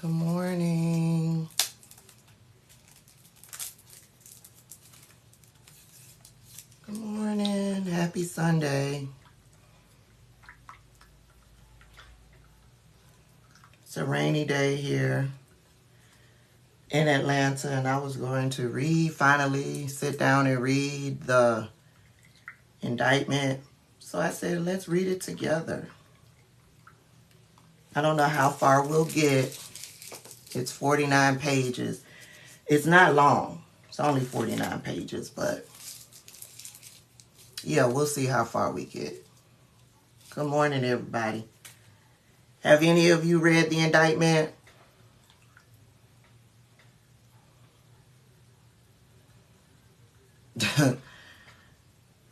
Good morning. Good morning. Happy Sunday. It's a rainy day here in Atlanta, and I was going to finally sit down and read the indictment. So I said, let's read it together. I don't know how far we'll get. It's 49 pages. It's not long. It's only 49 pages, but yeah, we'll see how far we get. Good morning, everybody. Have any of you read the indictment?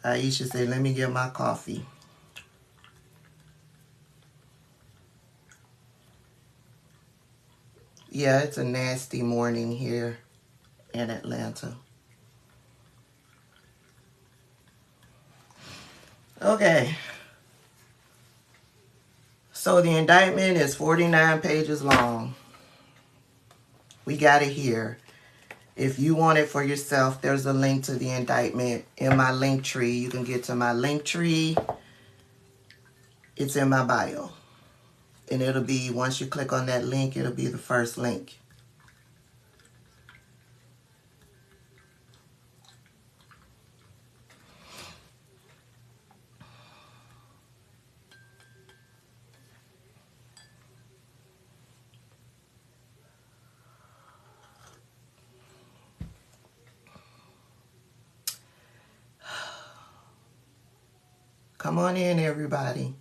Aisha said, let me get my coffee. Yeah, it's a nasty morning here in Atlanta. Okay. So the indictment is 49 pages long. We got it here. If you want it for yourself, there's a link to the indictment in my link tree. You can get to my link tree. It's in my bio. And it'll be, once you click on that link, it'll be the first link. Come on in, everybody.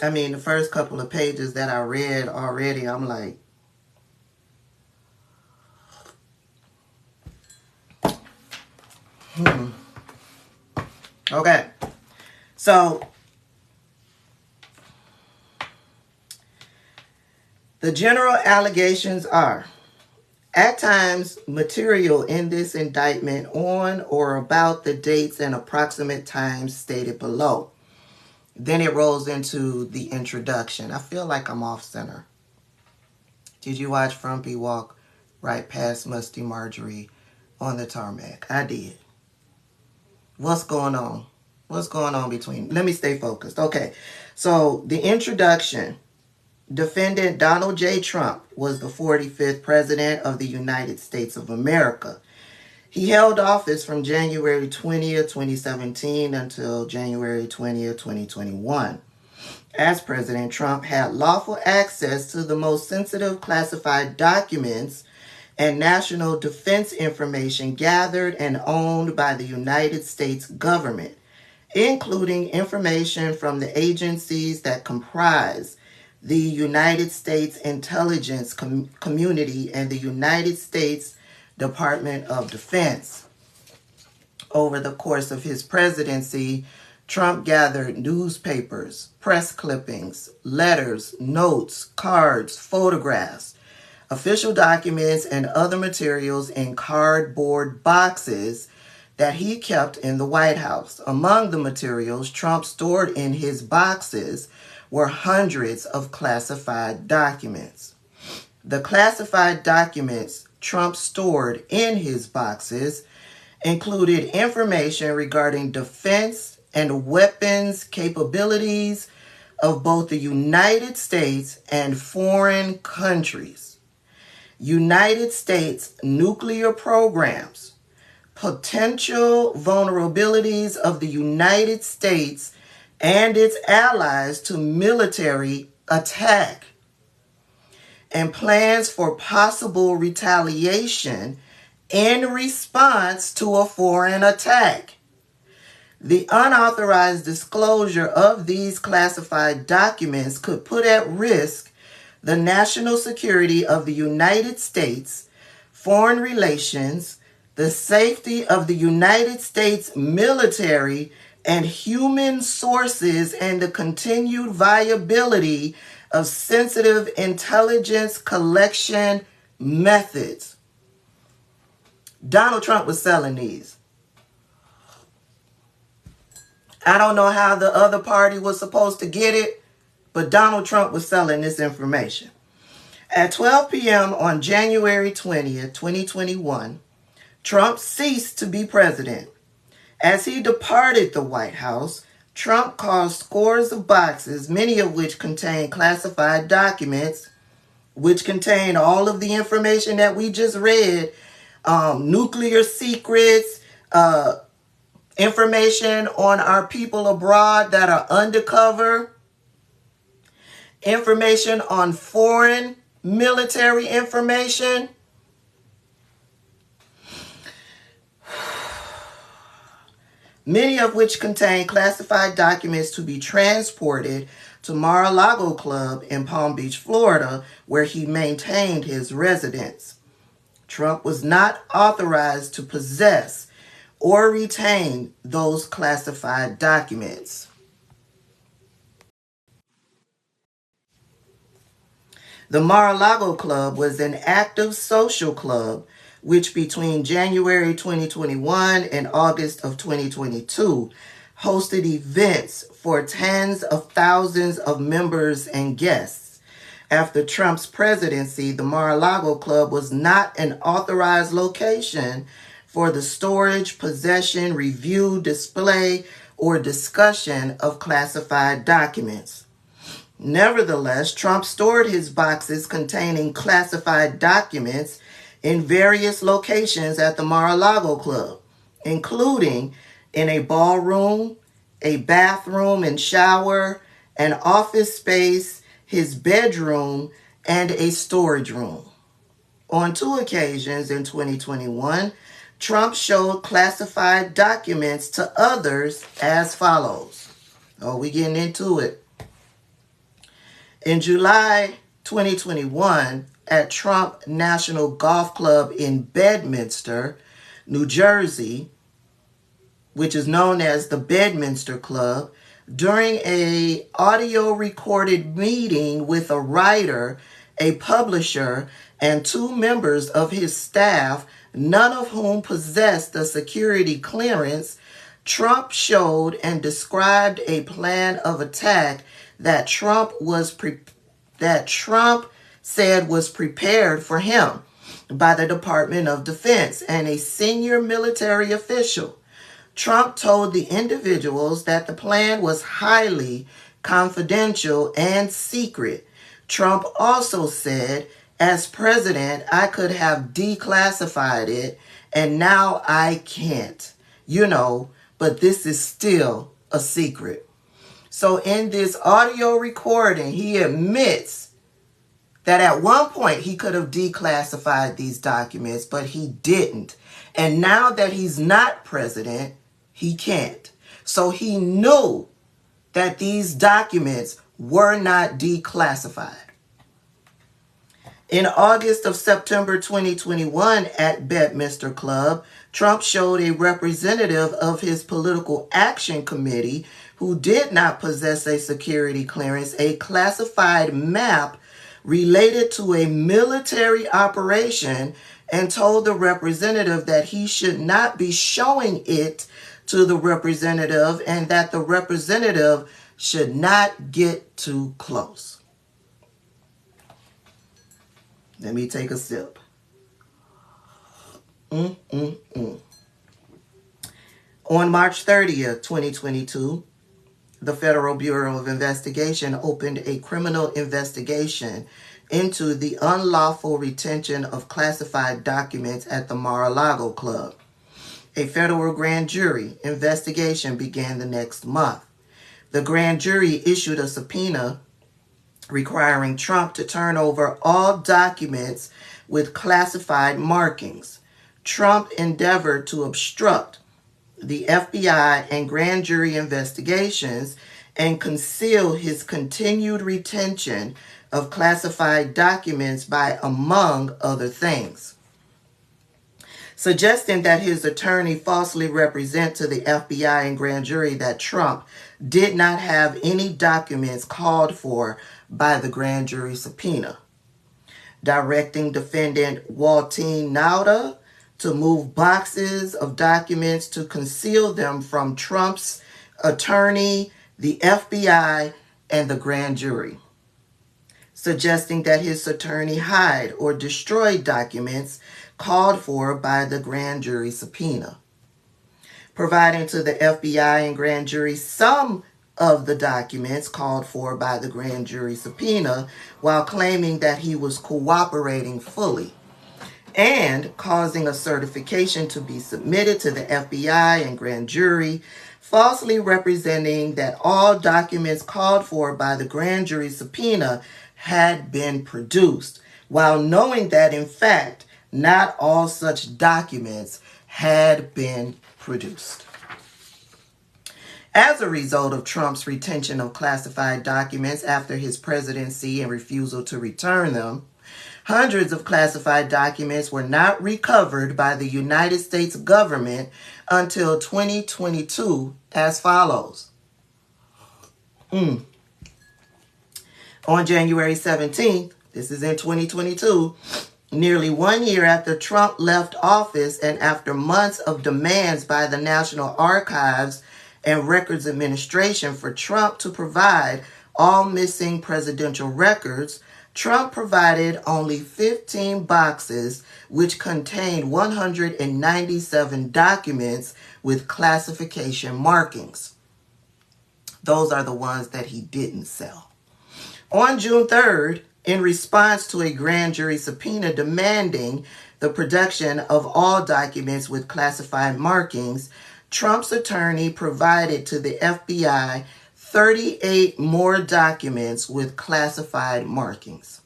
I mean, the first couple of pages that I read already, I'm like, Okay. So, the general allegations are, at times, material in this indictment on or about the dates and approximate times stated below. Then it rolls into the introduction. I feel like I'm off center. Did you watch Frumpy walk right past Musty Marjorie on the tarmac? I did. What's going on? What's going on between? Let me stay focused. Okay. So the introduction. Defendant Donald J. Trump was the 45th President of the United States of America. He held office from January 20th, 2017 until January 20th, 2021. As President, Trump had lawful access to the most sensitive classified documents and national defense information gathered and owned by the United States government, including information from the agencies that comprise the United States intelligence community and the United States Department of Defense. Over the course of his presidency, Trump gathered newspapers, press clippings, letters, notes, cards, photographs, official documents, and other materials in cardboard boxes that he kept in the White House. Among the materials Trump stored in his boxes were hundreds of classified documents. The classified documents Trump stored in his boxes included information regarding defense and weapons capabilities of both the United States and foreign countries, United States nuclear programs, potential vulnerabilities of the United States and its allies to military attack, and plans for possible retaliation in response to a foreign attack. The unauthorized disclosure of these classified documents could put at risk the national security of the United States, foreign relations, the safety of the United States military and human sources, and the continued viability of sensitive intelligence collection methods. Donald Trump was selling these. I don't know how the other party was supposed to get it, but Donald Trump was selling this information. At 12 p.m. on January 20th, 2021, Trump ceased to be president. As he departed the White House, Trump caused scores of boxes, many of which contained classified documents, which contained all of the information that we just read, nuclear secrets, information on our people abroad that are undercover, information on foreign military information, many of which contain classified documents to be transported to Mar-a-Lago Club in Palm Beach, Florida, where he maintained his residence. Trump was not authorized to possess or retain those classified documents. The Mar-a-Lago Club was an active social club which between January 2021 and August of 2022 hosted events for tens of thousands of members and guests. After Trump's presidency, the Mar-a-Lago Club was not an authorized location for the storage, possession, review, display, or discussion of classified documents. Nevertheless, Trump stored his boxes containing classified documents in various locations at the Mar-a-Lago Club, including in a ballroom, a bathroom and shower, an office space, his bedroom, and a storage room. On 2 occasions in 2021, Trump showed classified documents to others as follows. Oh, we getting into it. In July 2021, at Trump National Golf Club in Bedminster, New Jersey, which is known as the Bedminster Club, during an audio recorded meeting with a writer, a publisher, and 2 members of his staff, none of whom possessed a security clearance, Trump showed and described a plan of attack that Trump said was prepared for him by the Department of Defense and a senior military official. Trump told the individuals that the plan was highly confidential and secret. Trump also said, as president, I could have declassified it, and now I can't. But this is still a secret. So in this audio recording, he admits that at one point he could have declassified these documents, but he didn't. And now that he's not president, he can't. So he knew that these documents were not declassified. In August of September 2021 at Bedminster Club, Trump showed a representative of his political action committee who did not possess a security clearance a classified map related to a military operation and told the representative that he should not be showing it to the representative and that the representative should not get too close. Let me take a sip. On March 30th, 2022, the Federal Bureau of Investigation opened a criminal investigation into the unlawful retention of classified documents at the Mar-a-Lago Club. A federal grand jury investigation began the next month. The grand jury issued a subpoena requiring Trump to turn over all documents with classified markings. Trump endeavored to obstruct the FBI and grand jury investigations and conceal his continued retention of classified documents by, among other things, suggesting that his attorney falsely represent to the FBI and grand jury that Trump did not have any documents called for by the grand jury subpoena, directing defendant Waltine Nauta to move boxes of documents to conceal them from Trump's attorney, the FBI, and the grand jury, suggesting that his attorney hide or destroy documents called for by the grand jury subpoena, providing to the FBI and grand jury some of the documents called for by the grand jury subpoena while claiming that he was cooperating fully, and causing a certification to be submitted to the FBI and grand jury, falsely representing that all documents called for by the grand jury subpoena had been produced, while knowing that, in fact, not all such documents had been produced. As a result of Trump's retention of classified documents after his presidency and refusal to return them, hundreds of classified documents were not recovered by the United States government until 2022 as follows. On January 17th, this is in 2022, nearly 1 year after Trump left office and after months of demands by the National Archives and Records Administration for Trump to provide all missing presidential records, Trump provided only 15 boxes which contained 197 documents with classification markings. Those are the ones that he didn't sell. On June 3rd, in response to a grand jury subpoena demanding the production of all documents with classified markings, Trump's attorney provided to the FBI 38 more documents with classified markings.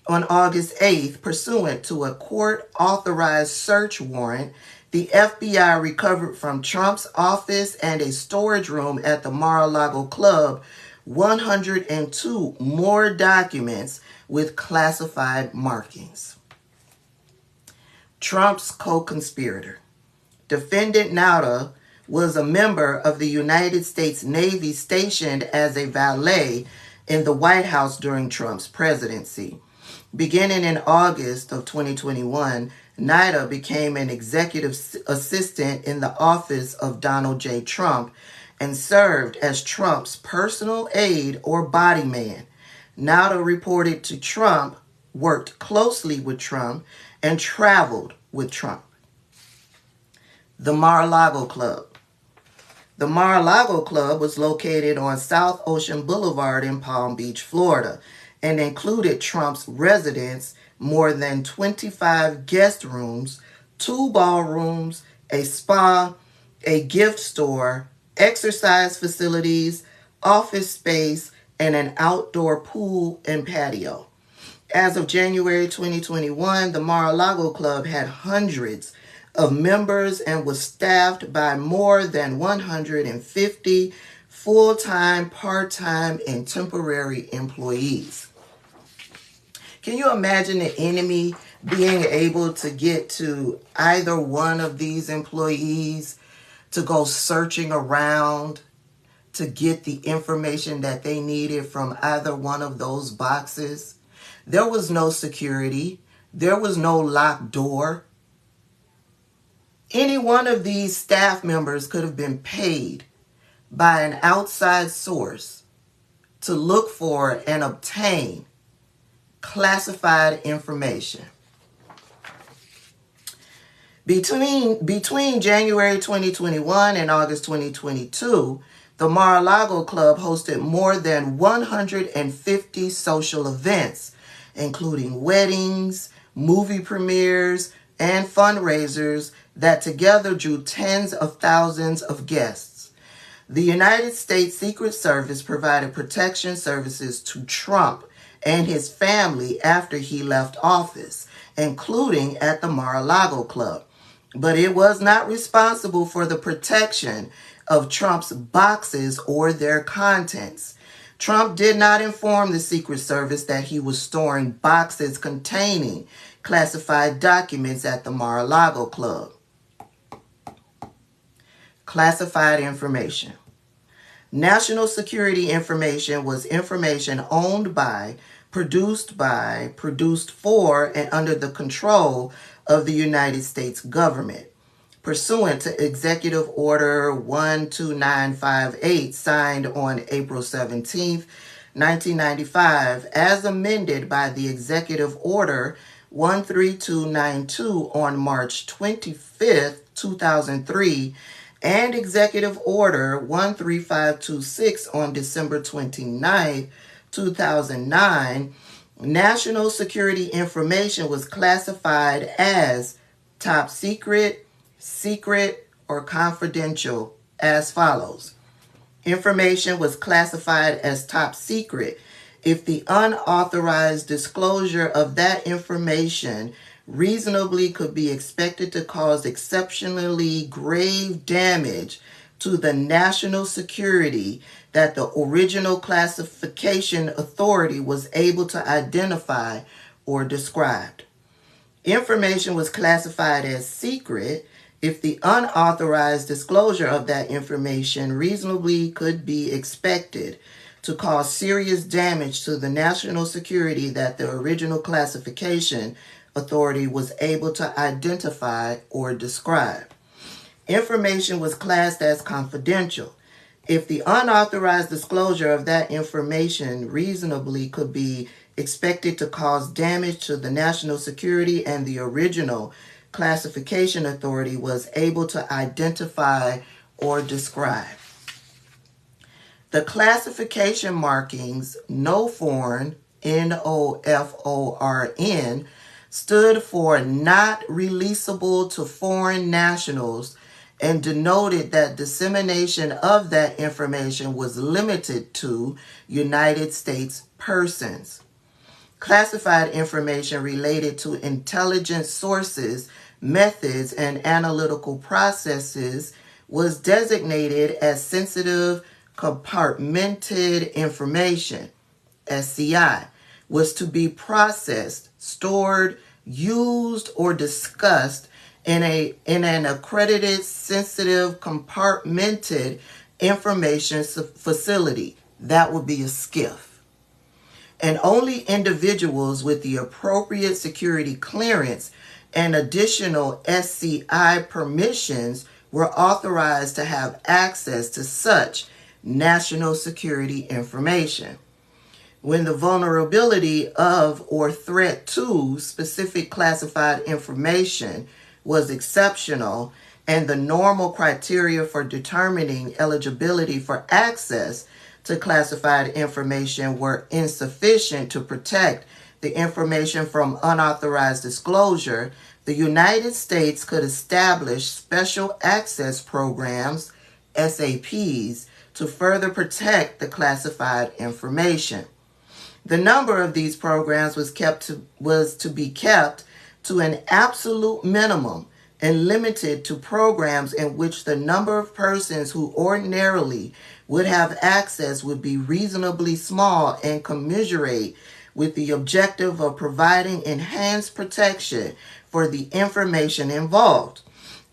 On August 8th, pursuant to a court-authorized search warrant, the FBI recovered from Trump's office and a storage room at the Mar-a-Lago club 102 more documents with classified markings. Trump's co-conspirator. Defendant Nauta was a member of the United States Navy stationed as a valet in the White House during Trump's presidency. Beginning in August of 2021, Nauta became an executive assistant in the office of Donald J. Trump and served as Trump's personal aide or body man. Nauta reported to Trump, worked closely with Trump, and traveled with Trump. The Mar-a-Lago Club. The Mar-a-Lago Club was located on South Ocean Boulevard in Palm Beach, Florida, and included Trump's residence, more than 25 guest rooms, 2 ballrooms, a spa, a gift store, exercise facilities, office space, and an outdoor pool and patio. As of January 2021, the Mar-a-Lago Club had hundreds of members and was staffed by more than 150 full-time, part-time, and temporary employees. Can you imagine the enemy being able to get to either one of these employees to go searching around to get the information that they needed from either one of those boxes? There was no security. There was no locked door. Any one of these staff members could have been paid by an outside source to look for and obtain classified information. Between January 2021 and August 2022, the Mar-a-Lago Club hosted more than 150 social events, including weddings, movie premieres, and fundraisers that together drew tens of thousands of guests. The United States Secret Service provided protection services to Trump and his family after he left office, including at the Mar-a-Lago Club. But it was not responsible for the protection of Trump's boxes or their contents. Trump did not inform the Secret Service that he was storing boxes containing classified documents at the Mar-a-Lago Club. Classified information. National security information was information owned by, produced for, and under the control of the United States government. pursuant to Executive Order 12958, signed on April 17th, 1995, as amended by the Executive Order 13292 on March 25th, 2003, and Executive Order 13526 on December 29th, 2009, national security information was classified as top secret, secret, or confidential as follows. Information was classified as top secret if the unauthorized disclosure of that information reasonably could be expected to cause exceptionally grave damage to the national security that the original classification authority was able to identify or describe. Information was classified as secret if the unauthorized disclosure of that information reasonably could be expected to cause serious damage to the national security that the original classification authority was able to identify or describe. Information was classed as confidential if the unauthorized disclosure of that information reasonably could be expected to cause damage to the national security and the original classification authority was able to identify or describe. The classification markings NOFORN, NOFORN, stood for not releasable to foreign nationals and denoted that dissemination of that information was limited to United States persons. Classified information related to intelligence sources, methods, and analytical processes was designated as sensitive compartmented information, SCI, was to be processed, stored, used, or discussed in an accredited sensitive compartmented information facility. That would be a SCIF. And only individuals with the appropriate security clearance and additional SCI permissions were authorized to have access to such national security information. When the vulnerability of or threat to specific classified information was exceptional and the normal criteria for determining eligibility for access to classified information were insufficient to protect the information from unauthorized disclosure, the United States could establish special access programs, SAPs, to further protect the classified information. The number of these programs was to be kept to an absolute minimum and limited to programs in which the number of persons who ordinarily would have access would be reasonably small and commensurate with the objective of providing enhanced protection for the information involved.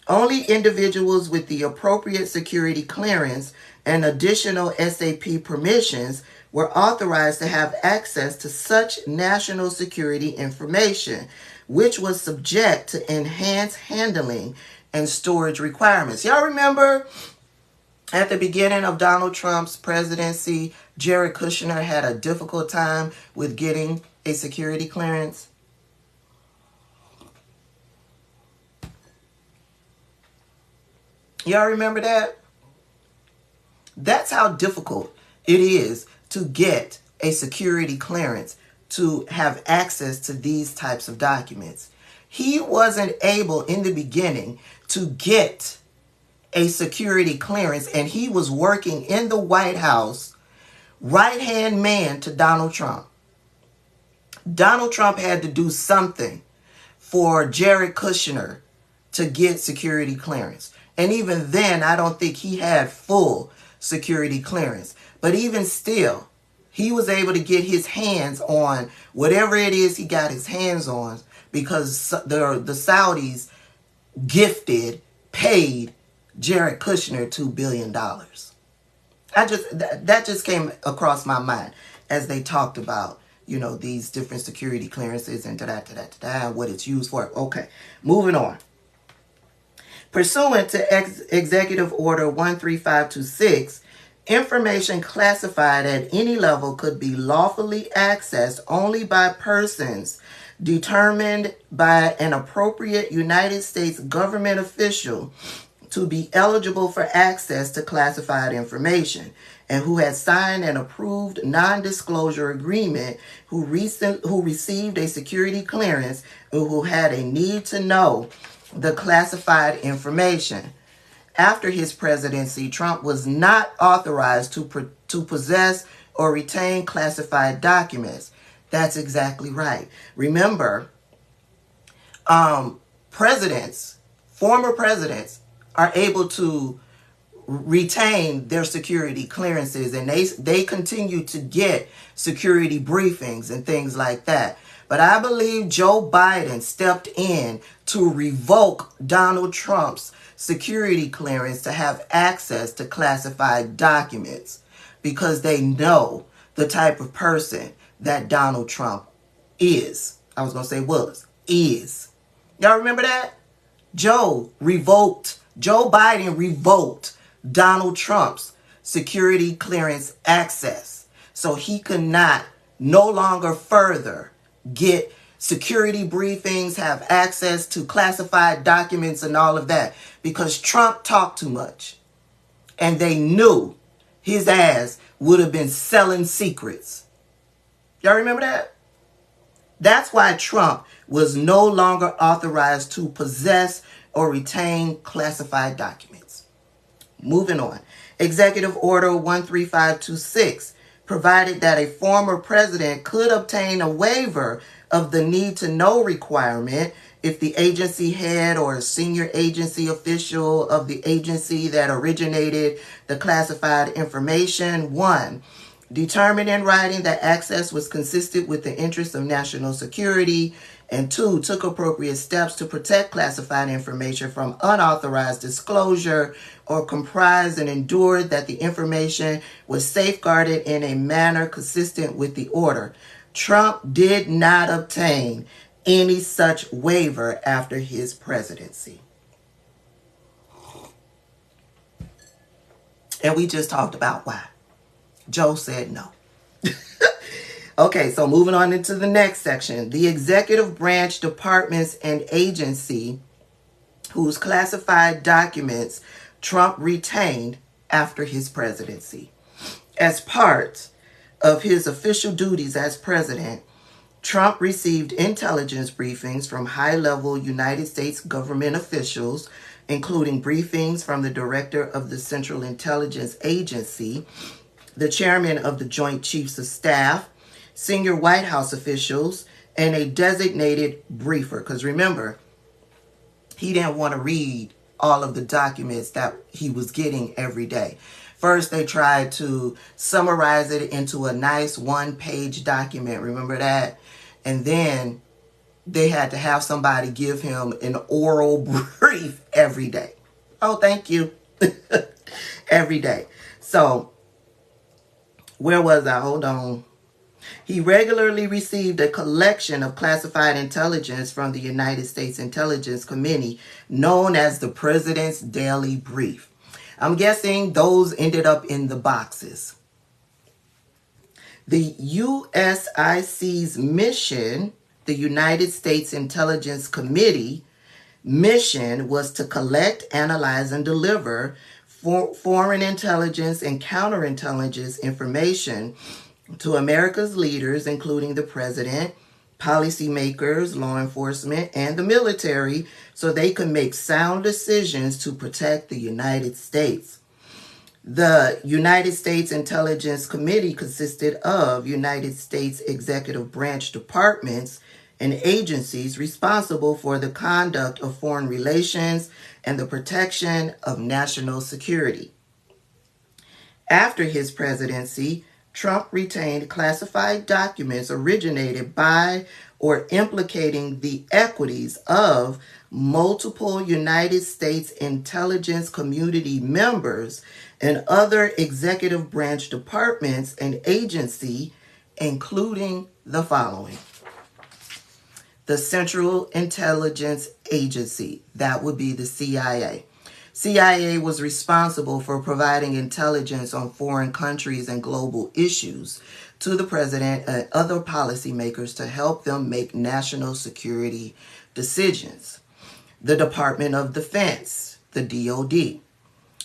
Only individuals with the appropriate security clearance and additional SAP permissions were authorized to have access to such national security information, which was subject to enhanced handling and storage requirements. Y'all remember at the beginning of Donald Trump's presidency, Jared Kushner had a difficult time with getting a security clearance? Y'all remember that? That's how difficult it is to get a security clearance to have access to these types of documents. He wasn't able in the beginning to get a security clearance, and he was working in the White House, right-hand man to Donald Trump. Donald Trump had to do something for Jared Kushner to get security clearance. And even then, I don't think he had full security clearance. But even still, he was able to get his hands on whatever it is he got his hands on because the Saudis paid Jared Kushner $2 billion. That just came across my mind as they talked about, these different security clearances and what it's used for. Okay, moving on. Pursuant to Executive Order 13526, information classified at any level could be lawfully accessed only by persons determined by an appropriate United States government official to be eligible for access to classified information, and who had signed an approved non-disclosure agreement, who received a security clearance, and who had a need to know the classified information. After his presidency, Trump was not authorized to possess or retain classified documents. That's exactly right. Remember, former presidents are able to retain their security clearances, and they continue to get security briefings and things like that. But I believe Joe Biden stepped in to revoke Donald Trump's security clearance to have access to classified documents, because they know the type of person that Donald Trump is. I was going to say was. Is. Y'all remember that? Joe Biden revoked Donald Trump's security clearance access, so he could no longer further get security briefings, have access to classified documents and all of that, because Trump talked too much, and they knew his ass would have been selling secrets. Y'all remember that? That's why Trump was no longer authorized to possess or retain classified documents. Moving on. Executive Order 13526 provided that a former president could obtain a waiver of the need to know requirement if the agency head or a senior agency official of the agency that originated the classified information, 1, determined in writing that access was consistent with the interests of national security, and 2, took appropriate steps to protect classified information from unauthorized disclosure, or comprised and endured that the information was safeguarded in a manner consistent with the order. Trump did not obtain any such waiver after his presidency. And we just talked about why. Joe said no. Okay, so moving on into the next section. The executive branch departments and agency whose classified documents Trump retained after his presidency. As part of his official duties as president, Trump received intelligence briefings from high-level United States government officials, including briefings from the director of the Central Intelligence Agency, the chairman of the Joint Chiefs of Staff, senior White House officials, and a designated briefer. Because remember, he didn't want to read all of the documents that he was getting every day. First, they tried to summarize it into a nice one-page document. Remember that? And then they had to have somebody give him an oral brief every day. Oh, thank you. Every day. So, where was I? Hold on. He regularly received a collection of classified intelligence from the United States Intelligence Committee, known as the President's Daily Brief. I'm guessing those ended up in the boxes. The USIC's mission, the United States Intelligence Committee mission, was to collect, analyze, and deliver foreign intelligence and counterintelligence information to America's leaders, including the president, policymakers, law enforcement, and the military, so they could make sound decisions to protect the United States. The United States Intelligence Committee consisted of United States executive branch departments and agencies responsible for the conduct of foreign relations and the protection of national security. After his presidency, Trump retained classified documents originated by or implicating the equities of multiple United States intelligence community members and other executive branch departments and agencies, including the following: the Central Intelligence Agency. That would be the CIA. CIA was responsible for providing intelligence on foreign countries and global issues to the president and other policymakers to help them make national security decisions. The Department of Defense, the DoD,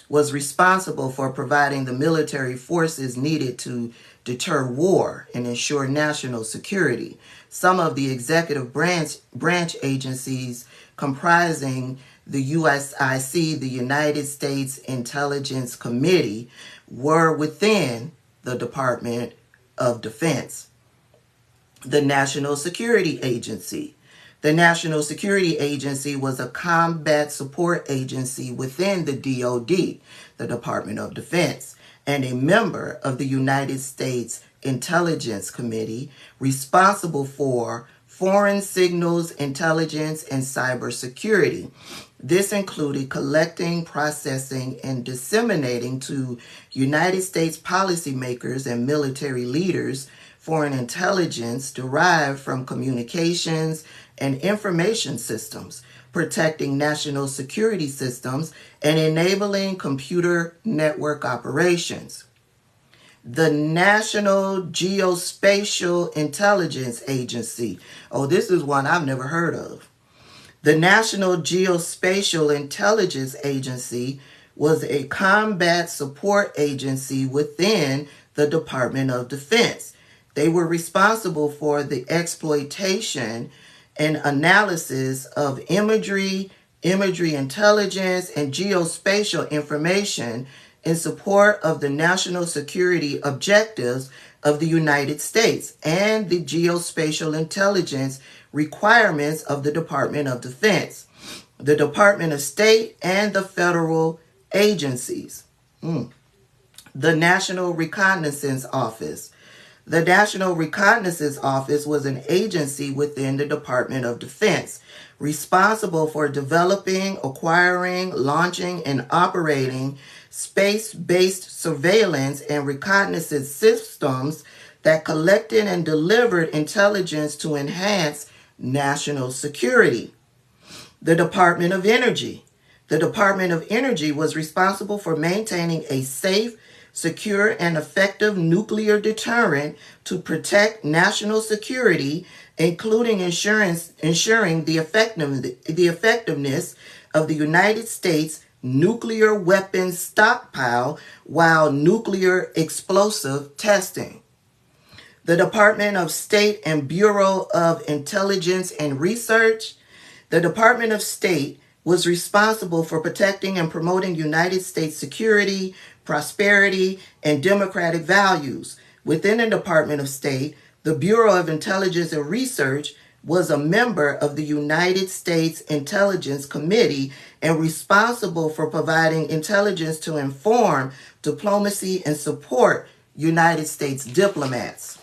was responsible for providing the military forces needed to deter war and ensure national security. Some of the executive branch agencies comprising the USIC, the United States Intelligence Committee, were within the Department of Defense. The National Security Agency. The National Security Agency was a combat support agency within the DoD, the Department of Defense, and a member of the United States Intelligence Committee responsible for foreign signals intelligence and cybersecurity. This included collecting, processing, and disseminating to United States policymakers and military leaders foreign intelligence derived from communications and information systems, protecting national security systems, and enabling computer network operations. The National Geospatial Intelligence Agency. Oh, this is one I've never heard of. The National Geospatial Intelligence Agency was a combat support agency within the Department of Defense. They were responsible for the exploitation and analysis of imagery intelligence, and geospatial information in support of the national security objectives of the United States and the geospatial intelligence requirements of the Department of Defense, the Department of State, and the federal agencies. The National Reconnaissance Office. The National Reconnaissance Office was an agency within the Department of Defense, responsible for developing, acquiring, launching, and operating space-based surveillance and reconnaissance systems that collected and delivered intelligence to enhance national security. The Department of Energy. The Department of Energy was responsible for maintaining a safe, secure, and effective nuclear deterrent to protect national security, including ensuring the effectiveness of the United States nuclear weapons stockpile while nuclear explosive testing. The Department of State and Bureau of Intelligence and Research. The Department of State was responsible for protecting and promoting United States security, prosperity, and democratic values. Within the Department of State, the Bureau of Intelligence and Research was a member of the United States Intelligence Committee and responsible for providing intelligence to inform diplomacy and support United States diplomats.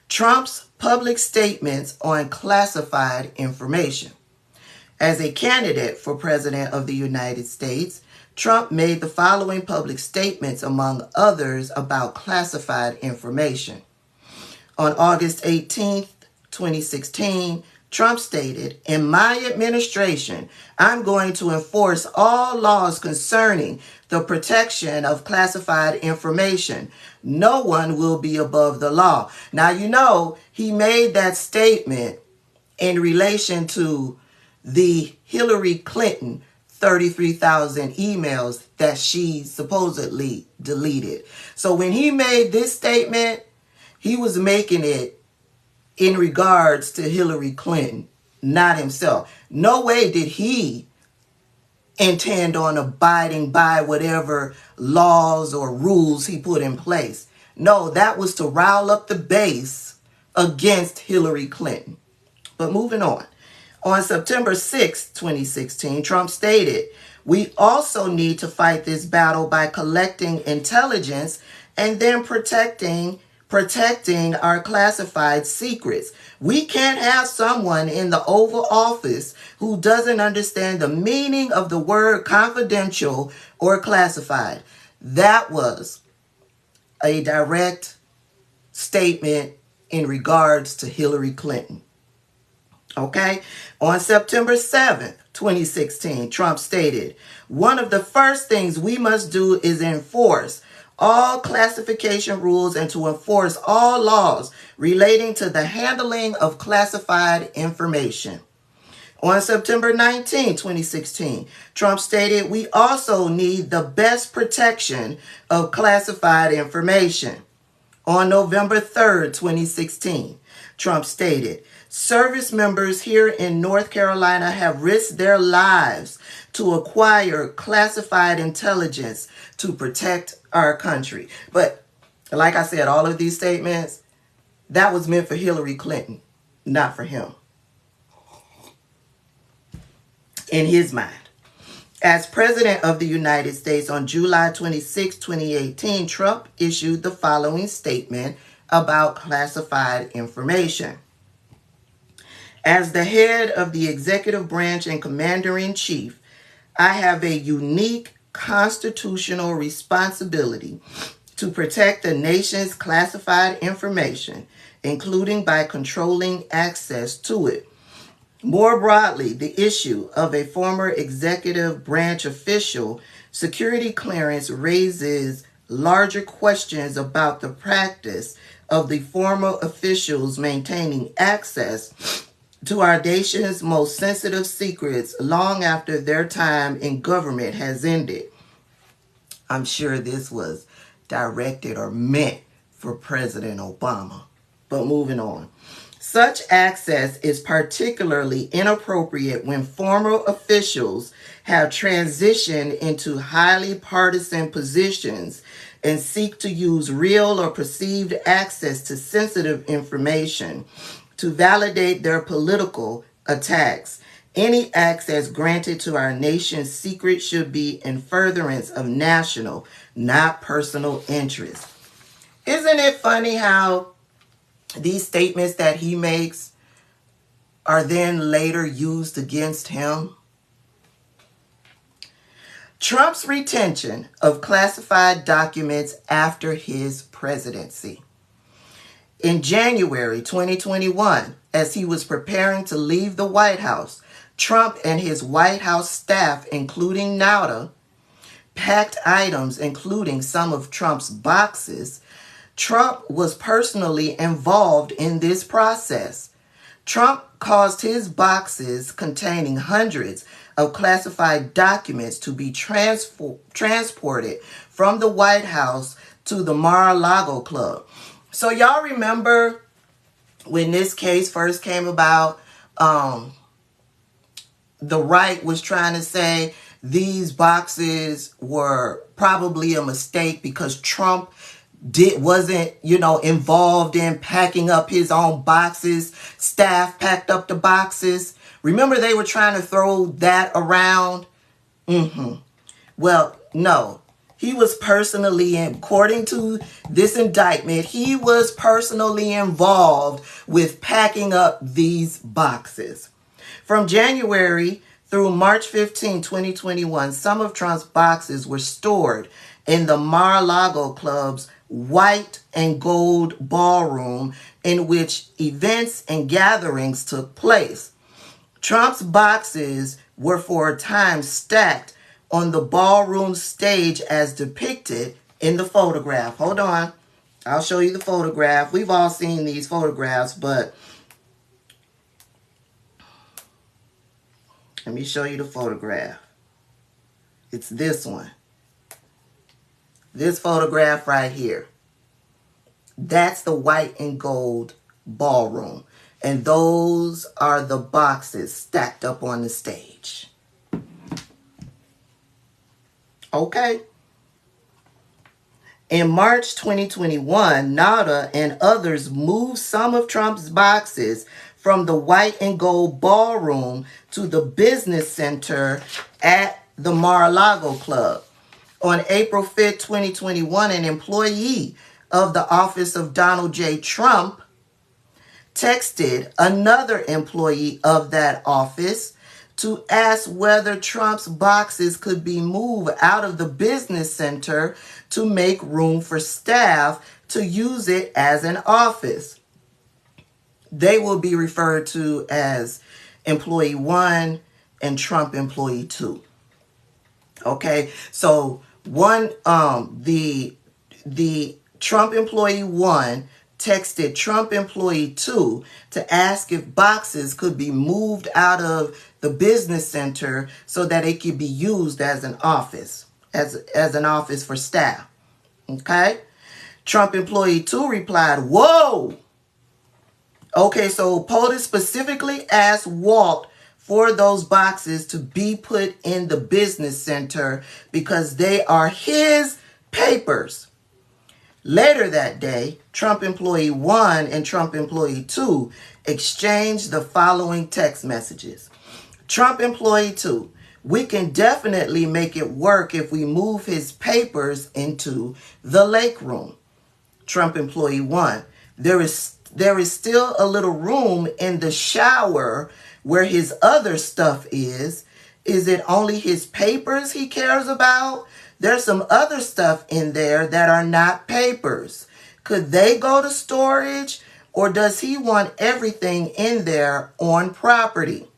Trump's public statements on classified information. As a candidate for President of the United States, Trump made the following public statements, among others, about classified information. On August 18, 2016, Trump stated, "In my administration, I'm going to enforce all laws concerning the protection of classified information. No one will be above the law." Now, you know, he made that statement in relation to the Hillary Clinton 33,000 emails that she supposedly deleted. So when he made this statement, he was making it in regards to Hillary Clinton, not himself. No way did he intend on abiding by whatever laws or rules he put in place. No, that was to rile up the base against Hillary Clinton. But moving on. On September 6, 2016, Trump stated, "We also need to fight this battle by collecting intelligence and then protecting our classified secrets. We can't have someone in the Oval Office who doesn't understand the meaning of the word confidential or classified." That was a direct statement in regards to Hillary Clinton. Okay, on September 7th, 2016, Trump stated, "One of the first things we must do is enforce all classification rules and to enforce all laws relating to the handling of classified information." On September 19, 2016, Trump stated, "We also need the best protection of classified information." On November 3rd, 2016, Trump stated, "Service members here in North Carolina have risked their lives to acquire classified intelligence to protect our country." But like I said, all of these statements, that was meant for Hillary Clinton, not for him. In his mind. As President of the United States on July 26, 2018, Trump issued the following statement about classified information. "As the head of the executive branch and commander-in-chief, I have a unique constitutional responsibility to protect the nation's classified information, including by controlling access to it. More broadly, the issue of a former executive branch official security clearance raises larger questions about the practice of the former officials maintaining access to our nation's most sensitive secrets long after their time in government has ended." I'm sure this was directed or meant for President Obama. But moving on. "Such access is particularly inappropriate when former officials have transitioned into highly partisan positions and seek to use real or perceived access to sensitive information to validate their political attacks. Any access granted to our nation's secrets should be in furtherance of national, not personal interest." Isn't it funny how these statements that he makes are then later used against him? Trump's retention of classified documents after his presidency. In January 2021, as he was preparing to leave the White House, Trump and his White House staff, including Nauta, packed items, including some of Trump's boxes. Trump was personally involved in this process. Trump caused his boxes containing hundreds of classified documents to be transported from the White House to the Mar-a-Lago club. So y'all remember when this case first came about, the right was trying to say these boxes were probably a mistake because Trump wasn't involved in packing up his own boxes. Staff packed up the boxes. Remember, they were trying to throw that around. Well, no. He was personally, according to this indictment, he was personally involved with packing up these boxes. From January through March 15, 2021, some of Trump's boxes were stored in the Mar-a-Lago club's white and gold ballroom in which events and gatherings took place. Trump's boxes were for a time stacked on the ballroom stage as depicted in the photograph. Hold on. I'll show you the photograph. We've all seen these photographs, but let me show you the photograph. It's this one. This photograph right here. That's the white and gold ballroom. And those are the boxes stacked up on the stage. Okay. In March 2021, Nauta and others moved some of Trump's boxes from the white and gold ballroom to the business center at the Mar-a-Lago club. On April 5th, 2021, an employee of the office of Donald J. Trump texted another employee of that office to ask whether Trump's boxes could be moved out of the business center to make room for staff to use it as an office. they will be referred to as employee 1 and Trump employee 2. Okay, so the Trump employee 1 texted Trump employee 2 to ask if boxes could be moved out of the business center so that it could be used as an office, as an office for staff. Okay, Trump employee 2 replied, "Whoa." Okay, so POTUS specifically asked Walt for those boxes to be put in the business center because they are his papers. Later that day, Trump employee 1 and Trump employee 2 exchanged the following text messages. Trump employee 2, "We can definitely make it work if we move his papers into the lake room." Trump employee 1, there is still a little room in the shower where his other stuff is. Is it only his papers he cares about? There's some other stuff in there that are not papers. Could they go to storage, or does he want everything in there on property?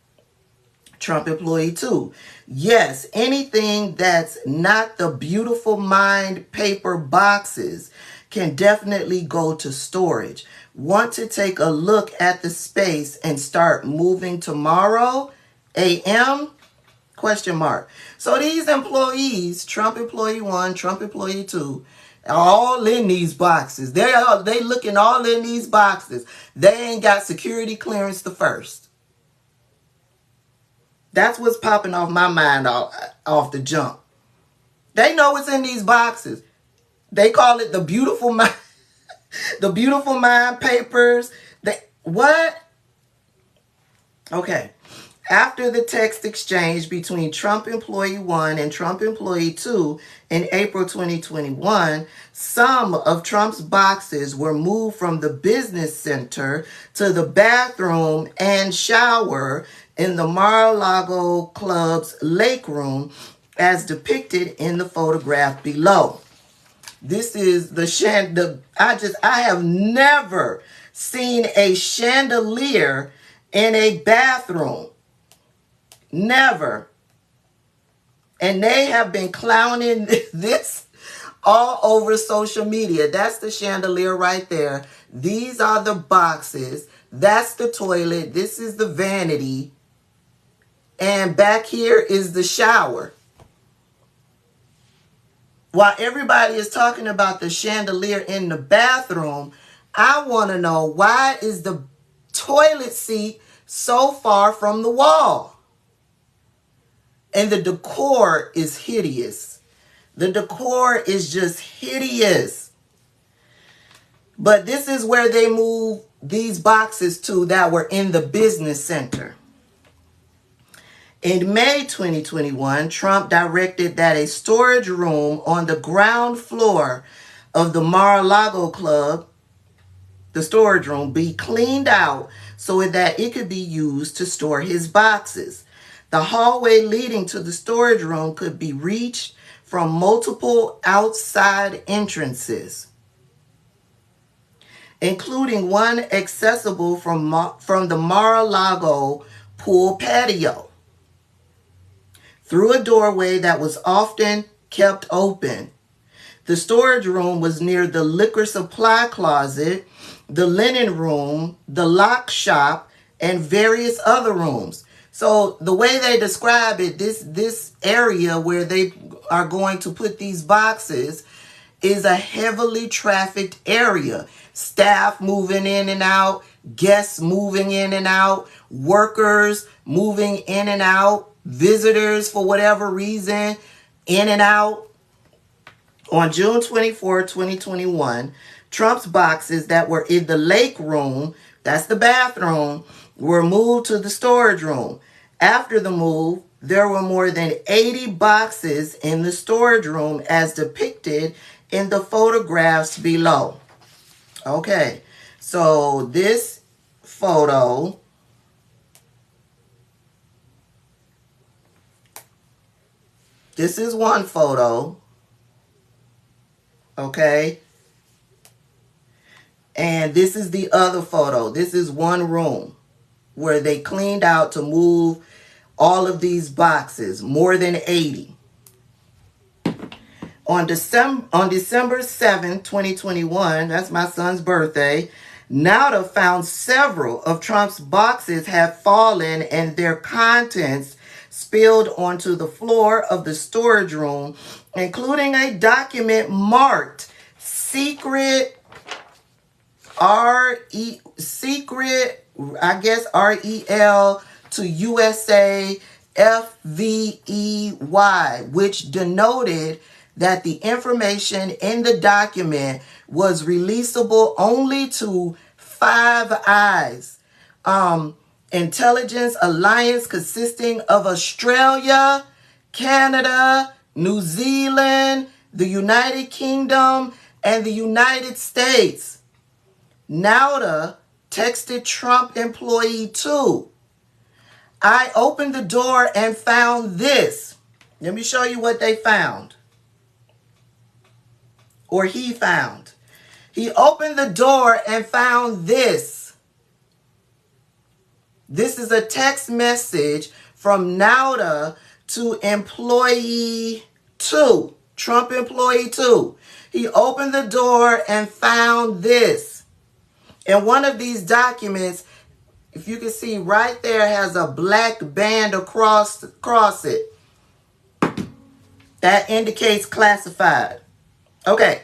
Trump employee 2, "Yes, anything that's not the Beautiful Mind paper boxes can definitely go to storage. Want to take a look at the space and start moving tomorrow a.m.? Question mark. So these employees, Trump employee 1, Trump employee 2, are all in these boxes. They looking all in these boxes. They ain't got security clearance the first. That's what's popping off my mind off the jump. They know what's in these boxes. They call it the Beautiful Mind, the Beautiful Mind papers. What? Okay. After the text exchange between Trump employee 1 and Trump employee 2 in April 2021, some of Trump's boxes were moved from the business center to the bathroom and shower in the Mar-a-Lago Club's lake room, as depicted in the photograph below. This is I have never seen a chandelier in a bathroom. Never. And they have been clowning this all over social media. That's the chandelier right there. These are the boxes. That's the toilet. This is the vanity. And back here is the shower. While everybody is talking about the chandelier in the bathroom, I want to know, why is the toilet seat so far from the wall? And the decor is hideous. The decor is just hideous. But this is where they move these boxes to that were in the business center. In May 2021, Trump directed that a storage room on the ground floor of the Mar-a-Lago Club, the storage room, be cleaned out so that it could be used to store his boxes. The hallway leading to the storage room could be reached from multiple outside entrances, including one accessible from the Mar-a-Lago pool patio, through a doorway that was often kept open. The storage room was near the liquor supply closet, the linen room, the lock shop, and various other rooms. So the way they describe it, this area where they are going to put these boxes is a heavily trafficked area. Staff moving in and out, guests moving in and out, workers moving in and out, visitors for whatever reason, in and out. On June 24, 2021, Trump's boxes that were in the lake room, that's the bathroom, were moved to the storage room. After the move, there were more than 80 boxes in the storage room as depicted in the photographs below. Okay, so this photo, this is one photo, okay? And this is the other photo. This is one room where they cleaned out to move all of these boxes, more than 80. On December 7, 2021, that's my son's birthday, Nauta found several of Trump's boxes had fallen and their contents spilled onto the floor of the storage room, including a document marked secret REL to USA FVEY, which denoted that the information in the document was releasable only to Five Eyes intelligence alliance consisting of Australia, Canada, New Zealand, the United Kingdom, and the United States. Nauta texted Trump employee 2. I opened the door and found this. Let me show you what they found. Or he found. He opened the door and found this. This is a text message from Nauta to employee 2, Trump employee 2. He opened the door and found this. And one of these documents, if you can see right there, has a black band across it. That indicates classified. Okay,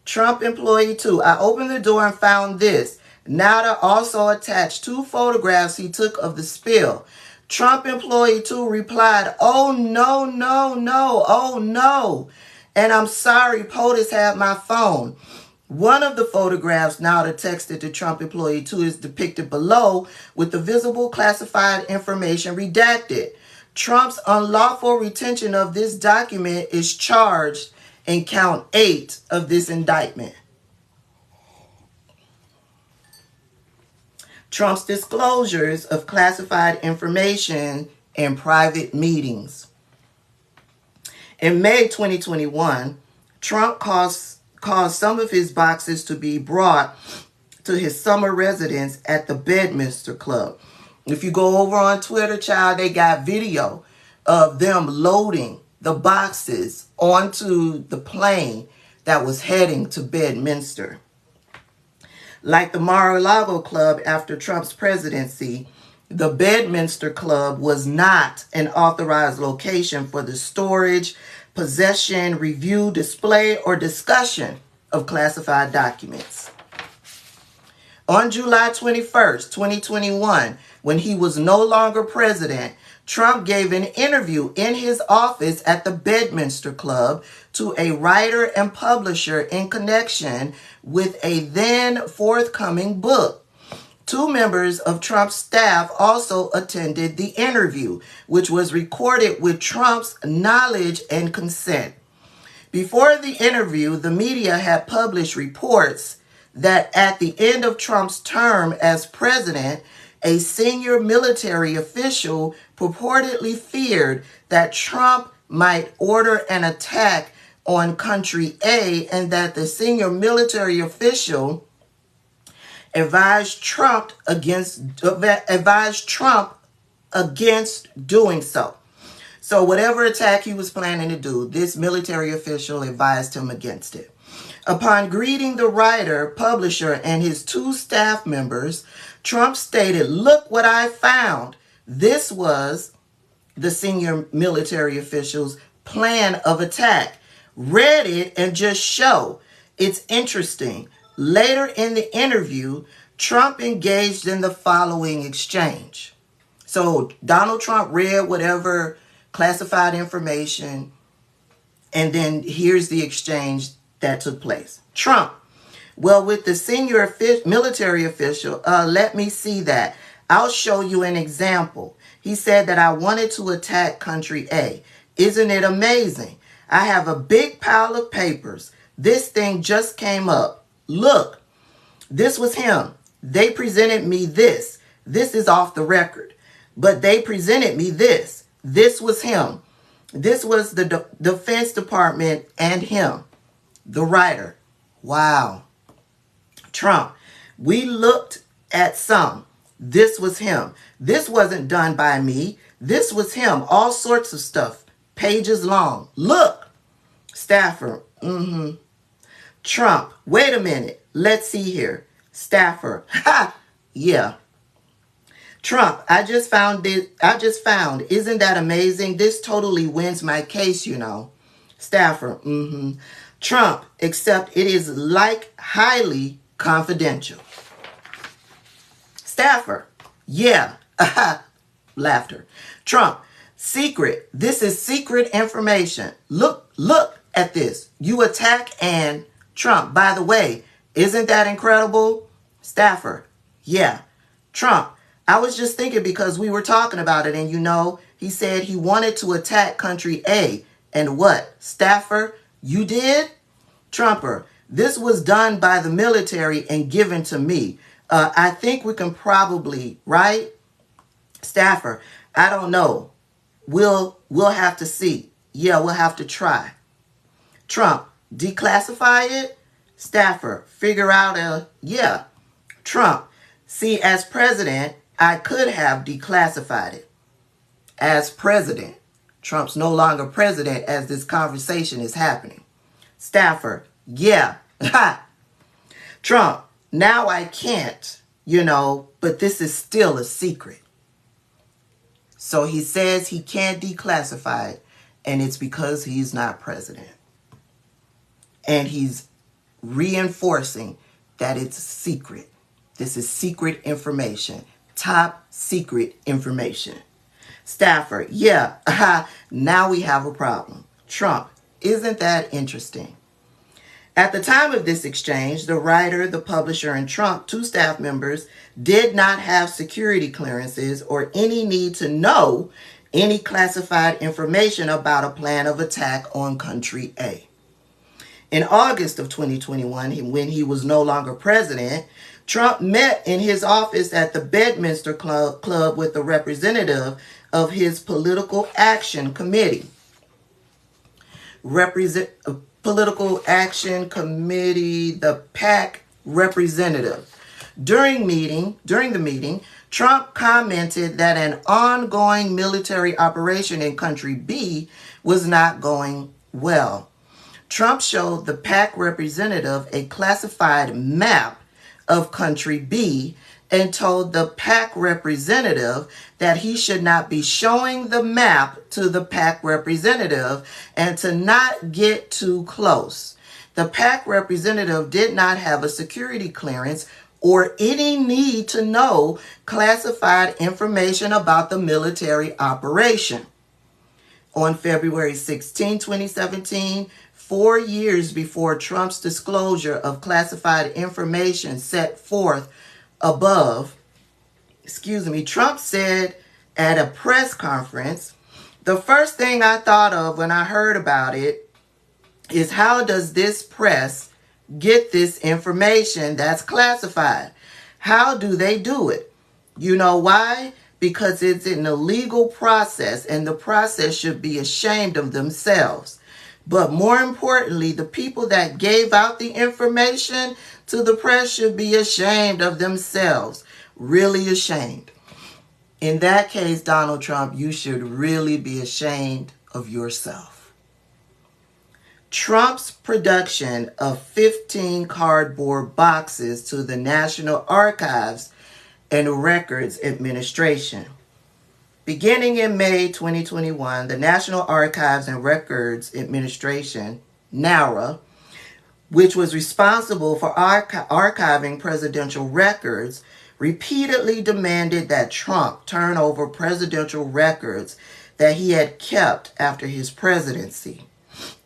Trump employee 2. I opened the door and found this. Nauta also attached 2 photographs he took of the spill. Trump employee 2 replied, oh, no, no, no, oh, no. And I'm sorry, POTUS had my phone. One of the photographs Nauta texted to Trump employee 2 is depicted below with the visible classified information redacted. Trump's unlawful retention of this document is charged in count 8 of this indictment. Trump's disclosures of classified information in private meetings. In May 2021, Trump caused some of his boxes to be brought to his summer residence at the Bedminster Club. If you go over on Twitter, child, they got video of them loading the boxes onto the plane that was heading to Bedminster. Like the Mar-a-Lago Club after Trump's presidency, the Bedminster Club was not an authorized location for the storage, possession, review, display, or discussion of classified documents. On July 21st, 2021, when he was no longer president, Trump gave an interview in his office at the Bedminster Club to a writer and publisher in connection with a then forthcoming book. 2 members of Trump's staff also attended the interview, which was recorded with Trump's knowledge and consent. Before the interview, the media had published reports that at the end of Trump's term as president, a senior military official purportedly feared that Trump might order an attack on country A and that the senior military official advised Trump against doing so. So whatever attack he was planning to do, this military official advised him against it. Upon greeting the writer, publisher, and his 2 staff members, Trump stated, "Look what I found." This was the senior military official's plan of attack. Read it and just show. It's interesting. Later in the interview, Trump engaged in the following exchange. So Donald Trump read whatever classified information, and then here's the exchange that took place. Trump, well, with the senior military official, let me see that. I'll show you an example. He said that I wanted to attack country A. Isn't it amazing? I have a big pile of papers. This thing just came up. Look, this was him. They presented me this. This is off the record. But they presented me this. This was him. This was the Defense Department and him, the writer. Wow. Trump, we looked at some. This was him. This wasn't done by me. This was him. All sorts of stuff. Pages long. Look. Staffer, Trump, wait a minute. Let's see here. Staffer, ha, yeah. Trump, I just found. Isn't that amazing? This totally wins my case, you know. Staffer, Trump, except it is like highly confidential. Staffer, yeah. Laughter. Trump, secret. This is secret information. Look at this. You attack and Trump, by the way, isn't that incredible? Staffer, yeah. Trump, I was just thinking because we were talking about it and you know, he said he wanted to attack country A. And what? Staffer, you did? Trumper, this was done by the military and given to me. I think we can probably, right? Staffer, I don't know. We'll have to see. Yeah, we'll have to try. Trump, declassify it? Staffer, figure out yeah. Trump, see, as president, I could have declassified it. As president. Trump's no longer president as this conversation is happening. Staffer, yeah. Ha! Trump, now I can't, you know, but this is still a secret. So he says he can't declassify it, and it's because he's not president. And he's reinforcing that it's secret. This is secret information. Top secret information. Staffer, yeah, now we have a problem. Trump, isn't that interesting? At the time of this exchange, the writer, the publisher, and Trump, two staff members, did not have security clearances or any need to know any classified information about a plan of attack on country A. In August of 2021, when he was no longer president, Trump met in his office at the Bedminster Club with a representative of his Political Action Committee. Political Action Committee, the PAC representative. During the meeting, Trump commented that an ongoing military operation in country B was not going well. Trump showed the PAC representative a classified map of country B and told the PAC representative that he should not be showing the map to the PAC representative and to not get too close. The PAC representative did not have a security clearance or any need to know classified information about the military operation. On February 16, 2017, 4 years before Trump's disclosure of classified information set forth above, Trump said at a press conference, the first thing I thought of when I heard about it is how does this press get this information that's classified? How do they do it? You know why? Because it's an illegal process and the process should be ashamed of themselves. But more importantly, the people that gave out the information to the press should be ashamed of themselves. Really ashamed. In that case, Donald Trump, you should really be ashamed of yourself. Trump's production of 15 cardboard boxes to the National Archives and Records Administration. Beginning in May 2021, the National Archives and Records Administration, NARA, which was responsible for archiving presidential records, repeatedly demanded that Trump turn over presidential records that he had kept after his presidency.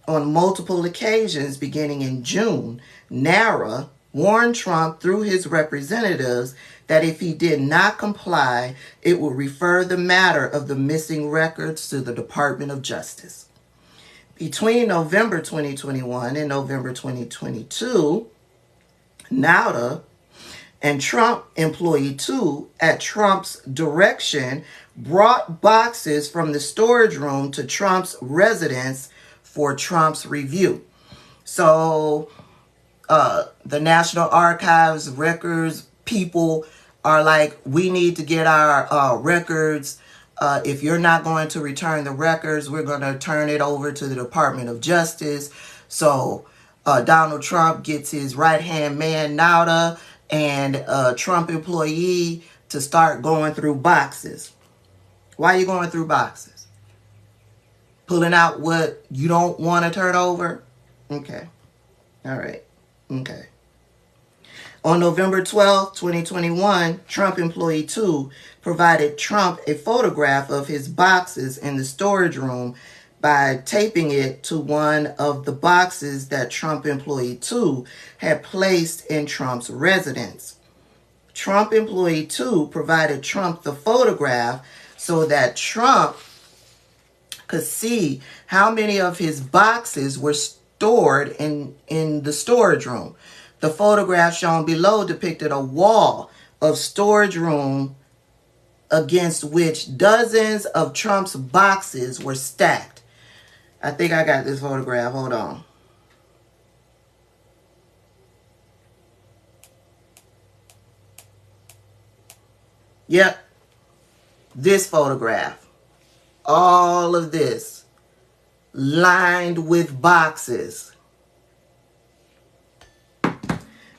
On multiple occasions, beginning in June, NARA warned Trump through his representatives that if he did not comply, it would refer the matter of the missing records to the Department of Justice. Between November 2021 and November 2022, Nauta and Trump employee 2 at Trump's direction brought boxes from the storage room to Trump's residence for Trump's review. So the National Archives records people are like, we need to get our records. If you're not going to return the records, we're going to turn it over to the Department of Justice. So Donald Trump gets his right-hand man, Nauta, and a Trump employee to start going through boxes. Why are you going through boxes? Pulling out what you don't want to turn over? Okay. All right. Okay. On November 12, 2021, Trump employee 2 provided Trump a photograph of his boxes in the storage room by taping it to one of the boxes that Trump employee 2 had placed in Trump's residence. Trump employee 2 provided Trump the photograph so that Trump could see how many of his boxes were stored in the storage room. The photograph shown below depicted a wall of storage room against which dozens of Trump's boxes were stacked. I think I got this photograph. Hold on. Yep. This photograph. All of this lined with boxes.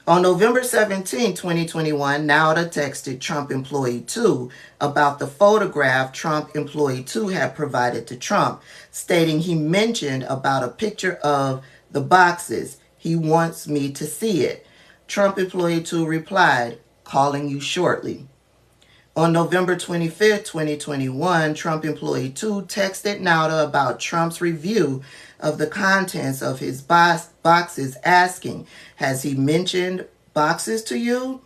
On November 17, 2021, Nauta texted Trump employee 2 about the photograph Trump employee 2 had provided to Trump, stating he mentioned about a picture of the boxes. He wants me to see it. Trump employee 2 replied, calling you shortly. On November 25, 2021, Trump employee 2 texted Nauta about Trump's review of the contents of his boxes, asking, has he mentioned boxes to you?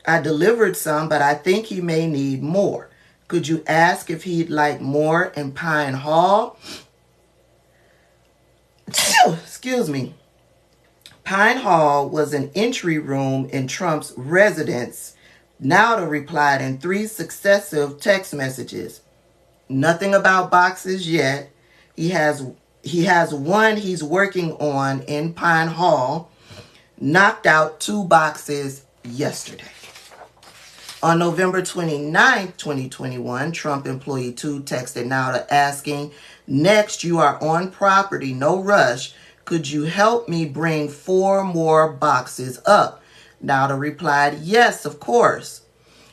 I delivered some, but I think he may need more. Could you ask if he'd like more in Pine Hall? Excuse me. Pine Hall was an entry room in Trump's residence. Nauta replied in 3 successive text messages. Nothing about boxes yet. He has one he's working on in Pine Hall. Knocked out 2 boxes yesterday. On November 29, 2021, Trump employee 2 texted Nauta asking, next you are on property, no rush. Could you help me bring 4 more boxes up? Nauta replied, yes, of course.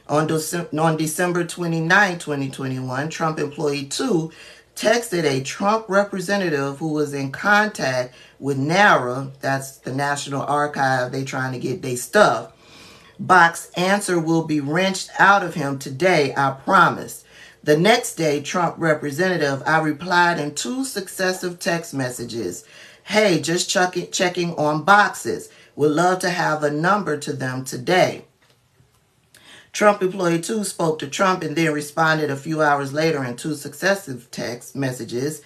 On December 29, 2021, Trump employee 2 texted a Trump representative who was in contact with NARA, that's the National Archive, they trying to get their stuff. Box answer will be wrenched out of him today, I promise. The next day, Trump representative, I replied in 2 successive text messages. Hey, just checking on boxes. Would love to have a number to them today. Trump employee 2 spoke to Trump and then responded a few hours later in 2 successive text messages.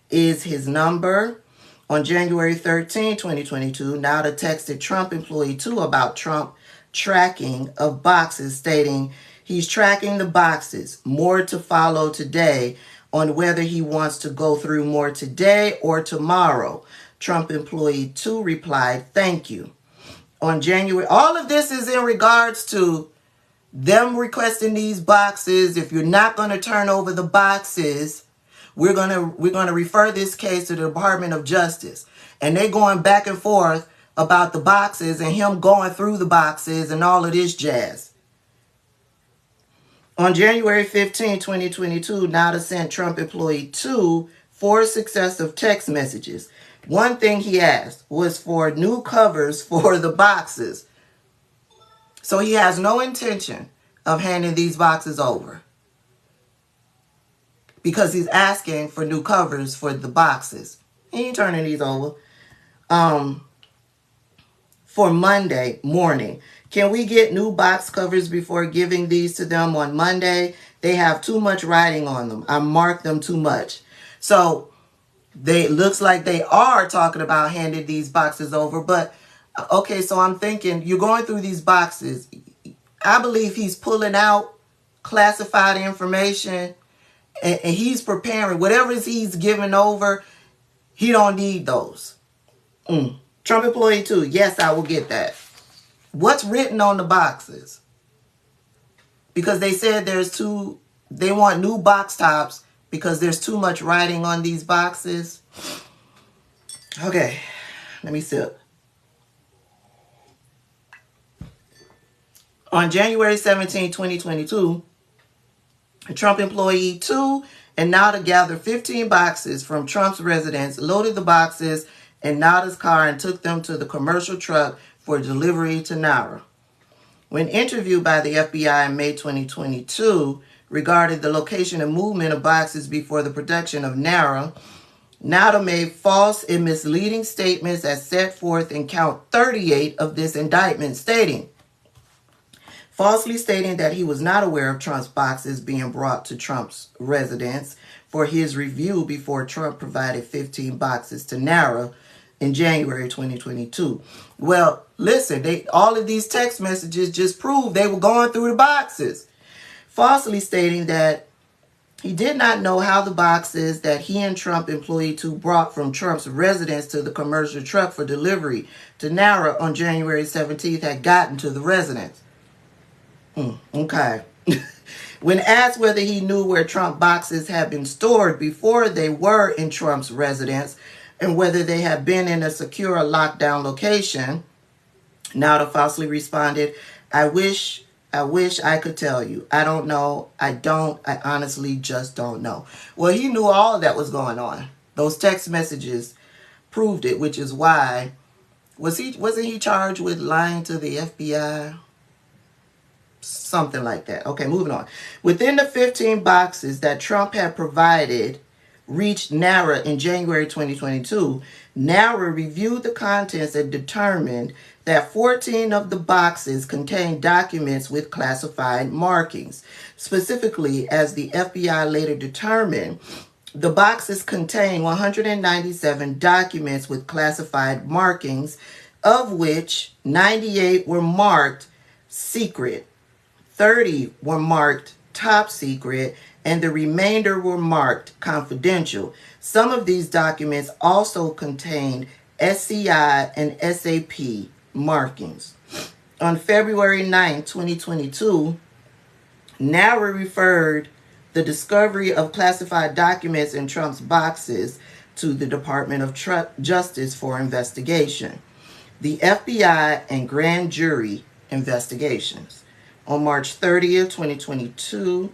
Is his number? On January 13, 2022, Nauta texted Trump employee 2 about Trump tracking of boxes, stating he's tracking the boxes. More to follow today on whether he wants to go through more today or tomorrow. Trump employee 2 replied, thank you. On January, all of this is in regards to them requesting these boxes. If you're not going to turn over the boxes, we're going to refer this case to the Department of Justice. And they're going back and forth about the boxes and him going through the boxes and all of this jazz. On January 15, 2022, Nauta sent Trump employee 2 4 successive text messages. One thing he asked was for new covers for the boxes. So he has no intention of handing these boxes over because he's asking for new covers for the boxes. He ain't turning these over. For Monday morning. Can we get new box covers before giving these to them on Monday? They have too much writing on them. I marked them too much. So looks like they are talking about handing these boxes over. But, okay, so I'm thinking you're going through these boxes. I believe he's pulling out classified information and he's preparing. Whatever he's giving over, he don't need those. Trump employee 2, yes, I will get that. What's written on the boxes? Because they said they want new box tops because there's too much writing on these boxes. Okay, let me sip. On January 17, 2022, Trump employee 2 and Nauta gathered 15 boxes from Trump's residence, loaded the boxes in Nauta's car, and took them to the commercial truck for delivery to Nauta. When interviewed by the FBI in May 2022 regarding the location and movement of boxes before the production of Nauta made false and misleading statements as set forth in count 38 of this indictment, falsely stating that he was not aware of Trump's boxes being brought to Trump's residence for his review before Trump provided 15 boxes to Nauta in January 2022. Well, listen, all of these text messages just proved they were going through the boxes, falsely stating that he did not know how the boxes that he and Trump employee 2 brought from Trump's residence to the commercial truck for delivery to Nauta on January 17th had gotten to the residence. Okay. When asked whether he knew where Trump boxes had been stored before they were in Trump's residence and whether they had been in a secure lockdown location, Nauta falsely responded, I wish I could tell you. I don't know. I honestly just don't know. Well, he knew all that was going on. Those text messages proved it, which is why wasn't he charged with lying to the FBI? Something like that. Okay, moving on. Within the 15 boxes that Trump had provided reached Nauta in January 2022, Nauta reviewed the contents and determined that 14 of the boxes contained documents with classified markings. Specifically, as the FBI later determined, the boxes contained 197 documents with classified markings, of which 98 were marked secret, 30 were marked top secret, and the remainder were marked confidential. Some of these documents also contained SCI and SAP markings. On February 9, 2022, Nauta referred the discovery of classified documents in Trump's boxes to the Department of Justice for investigation, the FBI, and grand jury investigations. On March 30th, 2022,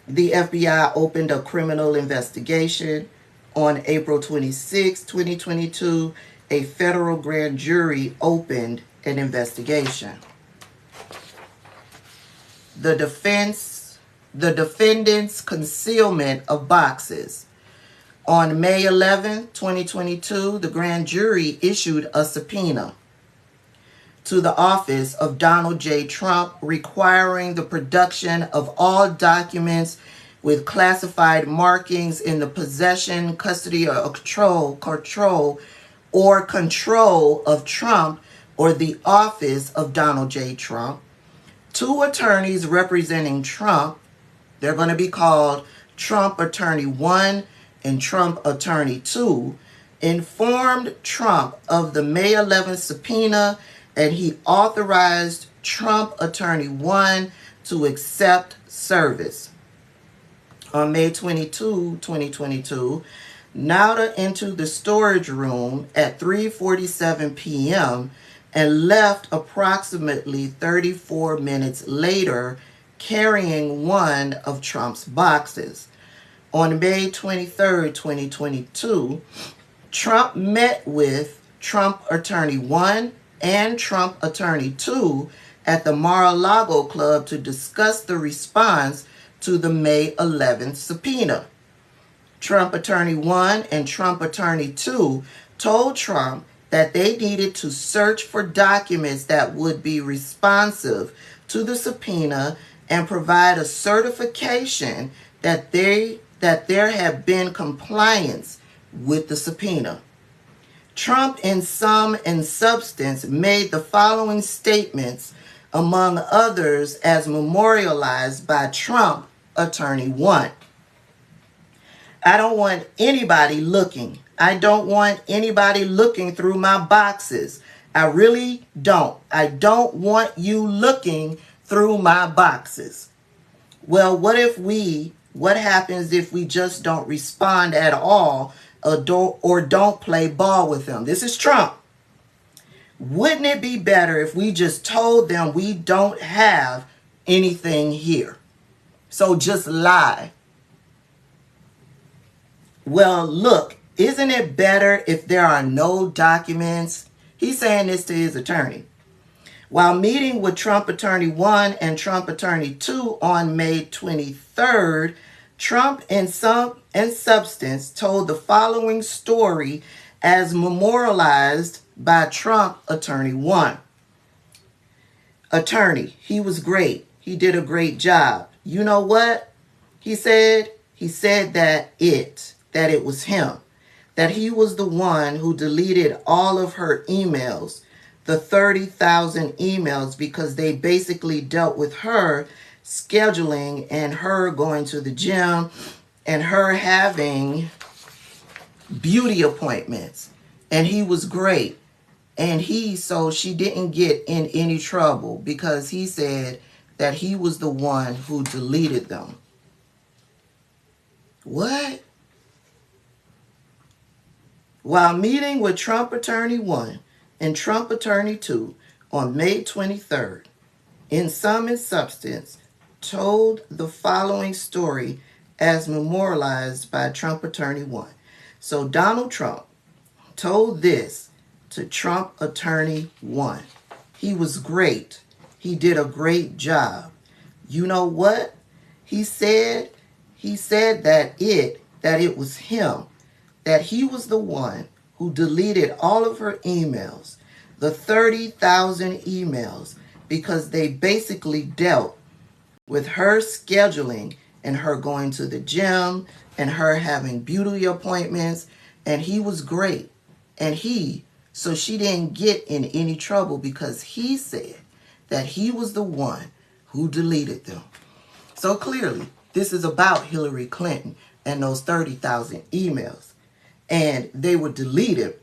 the FBI opened a criminal investigation. On April 26, 2022, a federal grand jury opened an investigation. The defendant's concealment of boxes. On May 11, 2022, the grand jury issued a subpoena to the office of Donald J. Trump requiring the production of all documents with classified markings in the possession, custody, or control of Trump or the office of Donald J. Trump. 2 attorneys representing Trump, they're going to be called Trump Attorney 1 and Trump Attorney 2, informed Trump of the May 11th subpoena, and he authorized Trump Attorney 1 to accept service. On May 22, 2022, Nauta entered the storage room at 3:47 p.m. and left approximately 34 minutes later carrying one of Trump's boxes. On May 23, 2022, Trump met with Trump Attorney 1 and Trump Attorney 2 at the Mar-a-Lago Club to discuss the response to the May 11th subpoena. Trump Attorney 1 and Trump Attorney 2 told Trump that they needed to search for documents that would be responsive to the subpoena and provide a certification that there had been compliance with the subpoena. Trump, in sum and substance, made the following statements, among others, as memorialized by Trump Attorney 1. I don't want anybody looking I don't want anybody looking through my boxes. I really don't. I don't want you looking through my boxes. Well, what happens if we just don't respond at all or don't play ball with them? This is Trump. Wouldn't it be better if we just told them we don't have anything here? So just lie. Well, look, isn't it better if there are no documents? He's saying this to his attorney. While meeting with Trump Attorney 1 and Trump Attorney 2 on May 23rd, Trump in substance told the following story as memorialized by Trump Attorney 1. Attorney, he was great. He did a great job. You know what? He said that it was him. That he was the one who deleted all of her emails, the 30,000 emails, because they basically dealt with her scheduling and her going to the gym and her having beauty appointments. And he was great. And so she didn't get in any trouble because he said that he was the one who deleted them. What? While meeting with Trump Attorney 1 and Trump Attorney 2 on May 23rd, in sum and substance, told the following story as memorialized by Trump Attorney 1. So Donald Trump told this to Trump Attorney 1. He was great. He did a great job. You know what? He said that it was him. That he was the one who deleted all of her emails, the 30,000 emails, because they basically dealt with her scheduling and her going to the gym and her having beauty appointments, and he was great. So she didn't get in any trouble because he said that he was the one who deleted them. So clearly, this is about Hillary Clinton and those 30,000 emails. And they were deleted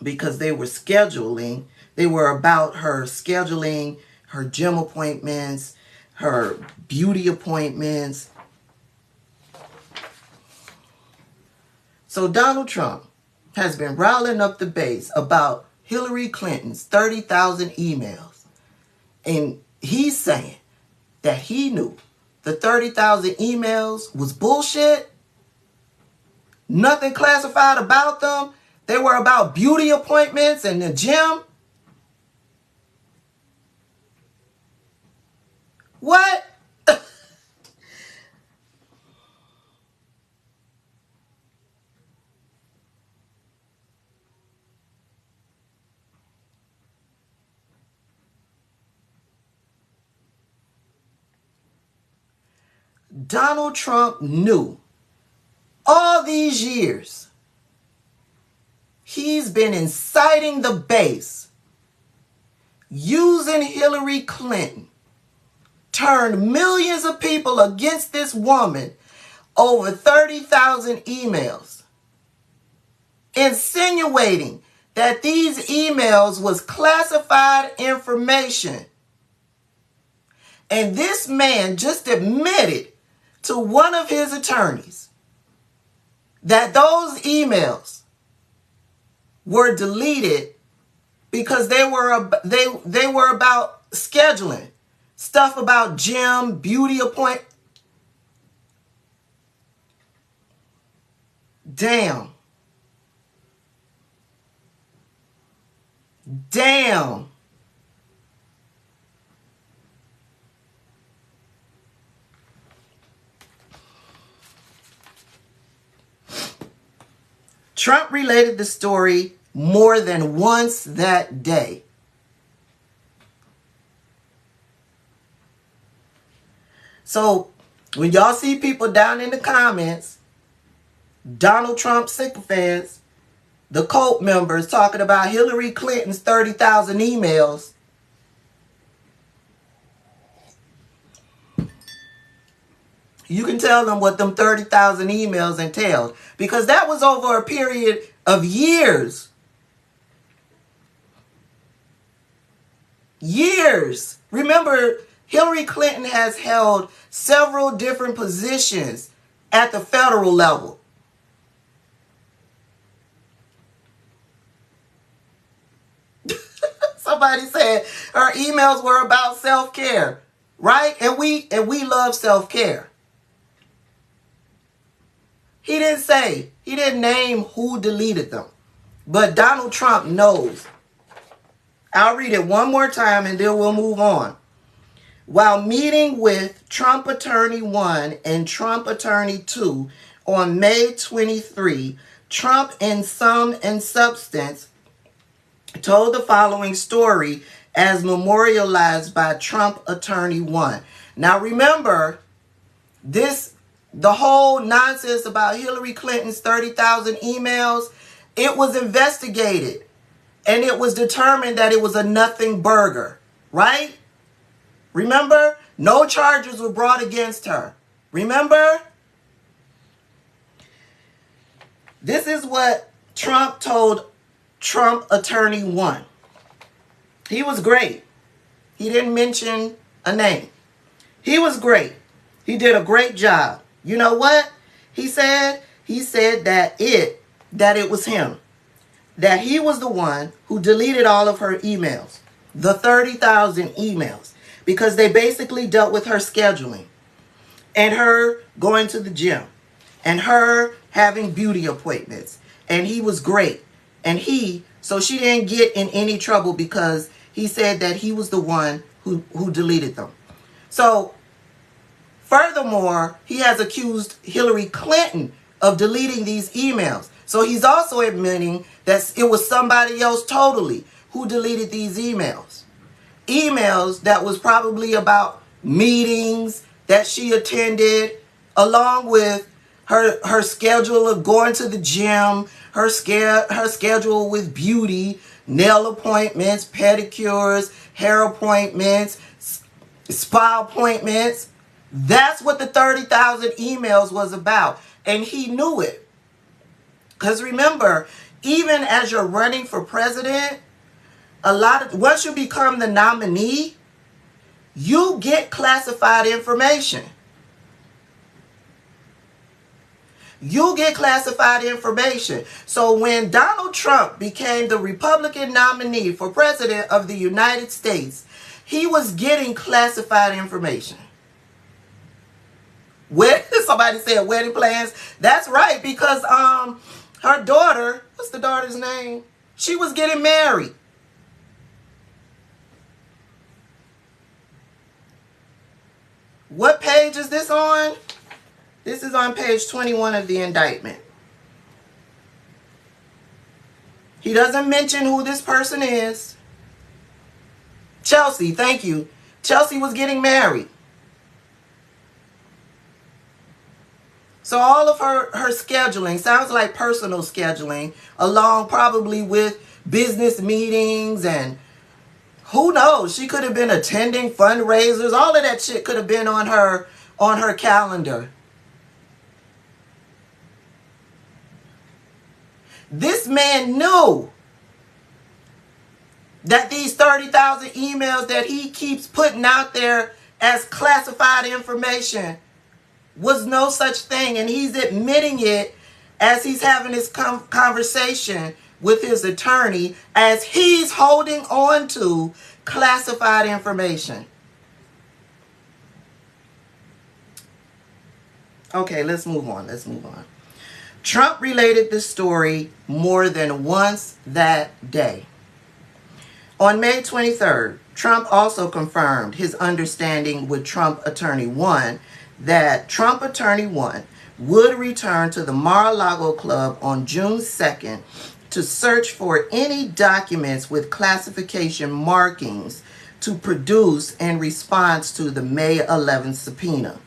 because they were scheduling. They were about her scheduling her gym appointments, her beauty appointments. So Donald Trump has been riling up the base about Hillary Clinton's 30,000 emails. And he's saying that he knew the 30,000 emails was bullshit. Nothing classified about them. They were about beauty appointments and the gym. What? Donald Trump knew all these years he's been inciting the base, using Hillary Clinton, turned millions of people against this woman over 30,000 emails, insinuating that these emails was classified information. And this man just admitted to one of his attorneys that those emails were deleted because they were about scheduling, stuff about gym, beauty appointment. Damn. Trump related the story more than once that day. So when y'all see people down in the comments, Donald Trump sycophants, the cult members talking about Hillary Clinton's 30,000 emails, You can tell them what them 30,000 emails entailed, because that was over a period of years. Years. Remember, Hillary Clinton has held several different positions at the federal level. Somebody said her emails were about self-care, right? And we love self-care. He didn't name who deleted them. But Donald Trump knows. I'll read it one more time and then we'll move on. While meeting with Trump Attorney 1 and Trump Attorney 2 on May 23, Trump, in sum and substance, told the following story as memorialized by Trump Attorney 1. Now remember, the whole nonsense about Hillary Clinton's 30,000 emails, it was investigated and it was determined that it was a nothing burger, right? Remember? No charges were brought against her. Remember? This is what Trump told Trump Attorney 1. He was great. He didn't mention a name. He was great. He did a great job. You know what? He said that it was him. That he was the one who deleted all of her emails. The 30,000 emails. Because they basically dealt with her scheduling. And her going to the gym. And her having beauty appointments. And he was great. And so she didn't get in any trouble because he said that he was the one who deleted them. So, furthermore, he has accused Hillary Clinton of deleting these emails. So he's also admitting that it was somebody else totally who deleted these emails. Emails that was probably about meetings that she attended, along with her schedule of going to the gym, her schedule with beauty, nail appointments, pedicures, hair appointments, spa appointments. That's what the 30,000 emails was about. And he knew it. Because remember, even as you're running for president, once you become the nominee, you get classified information. You get classified information. So when Donald Trump became the Republican nominee for president of the United States, he was getting classified information. Somebody said wedding plans. That's right, because her daughter, what's the daughter's name? She was getting married. What page is this on? This is on page 21 of the indictment. He doesn't mention who this person is. Chelsea, thank you. Chelsea was getting married. So all of her scheduling sounds like personal scheduling, along probably with business meetings, and who knows, she could have been attending fundraisers. All of that shit could have been on her calendar. This man knew that these 30,000 emails that he keeps putting out there as classified information was no such thing. And he's admitting it as he's having this conversation with his attorney, as he's holding on to classified information. Okay, let's move on. Trump related this story more than once that day. On May 23rd, Trump also confirmed his understanding with Trump Attorney 1 that Trump Attorney 1 would return to the Mar-a-Lago Club on June 2nd to search for any documents with classification markings to produce in response to the May 11th subpoena.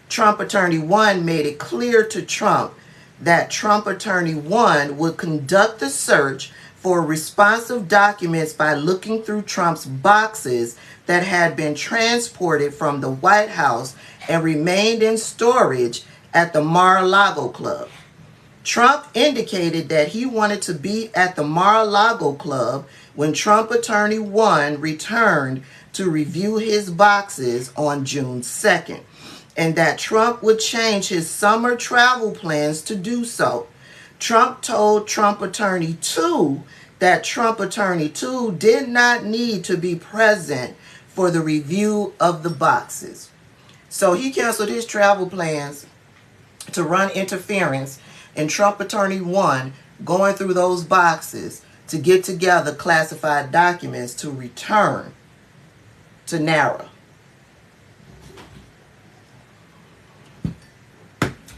Trump Attorney 1 made it clear to Trump that Trump Attorney 1 would conduct the search for responsive documents by looking through Trump's boxes that had been transported from the White House and remained in storage at the Mar-a-Lago Club. Trump indicated that he wanted to be at the Mar-a-Lago Club when Trump Attorney 1 returned to review his boxes on June 2nd, and that Trump would change his summer travel plans to do so. Trump told Trump Attorney 2 that Trump Attorney 2 did not need to be present for the review of the boxes. So he canceled his travel plans to run interference in Trump Attorney 1 going through those boxes to get together classified documents to return to NARA.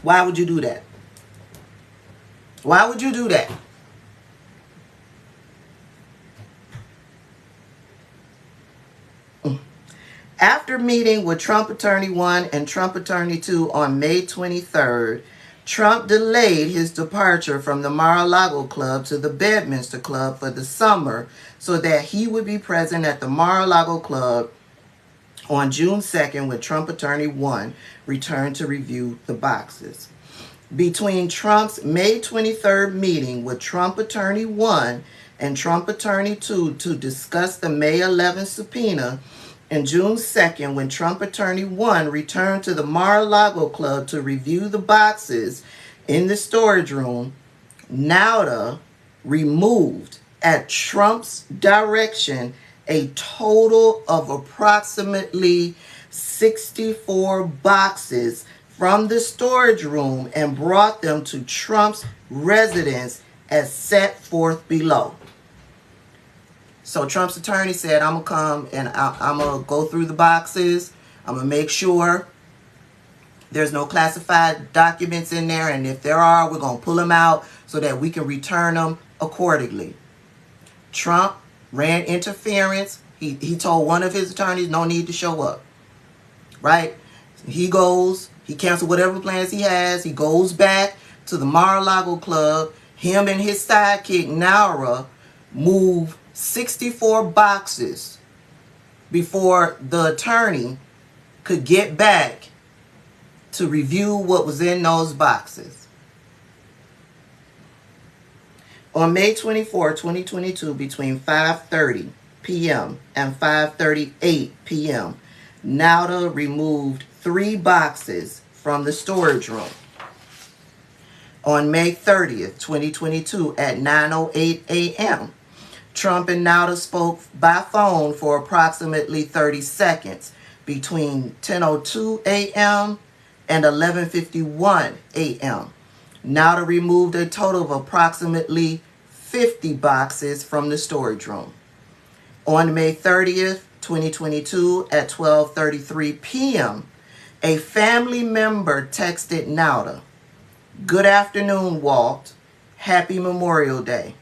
Why would you do that? Why would you do that? After meeting with Trump Attorney 1 and Trump Attorney 2 on May 23rd, Trump delayed his departure from the Mar-a-Lago Club to the Bedminster Club for the summer so that he would be present at the Mar-a-Lago Club on June 2nd when Trump Attorney 1 returned to review the boxes. Between Trump's May 23rd meeting with Trump Attorney 1 and Trump Attorney 2 to discuss the May 11th subpoena, and June 2nd, when Trump Attorney 1 returned to the Mar-a-Lago Club to review the boxes in the storage room, Nauta removed, at Trump's direction, a total of approximately 64 boxes from the storage room and brought them to Trump's residence as set forth below. So Trump's attorney said, I'm going to come and I'm going to go through the boxes. I'm going to make sure there's no classified documents in there. And if there are, we're going to pull them out so that we can return them accordingly. Trump ran interference. He told one of his attorneys no need to show up. Right? He goes, he canceled whatever plans he has. He goes back to the Mar-a-Lago Club. Him and his sidekick, Naura, move 64 boxes before the attorney could get back to review what was in those boxes. On May 24, 2022, between 5:30 p.m. and 5:38 p.m., Nauta removed 3 boxes from the storage room. On May 30th, 2022, at 9:08 a.m., Trump and Nauta spoke by phone for approximately 30 seconds between 10:02 a.m. and 11:51 a.m. Nauta removed a total of approximately 50 boxes from the storage room. On May 30th, 2022, at 12:33 p.m., a family member texted Nauta, "Good afternoon, Walt. Happy Memorial Day.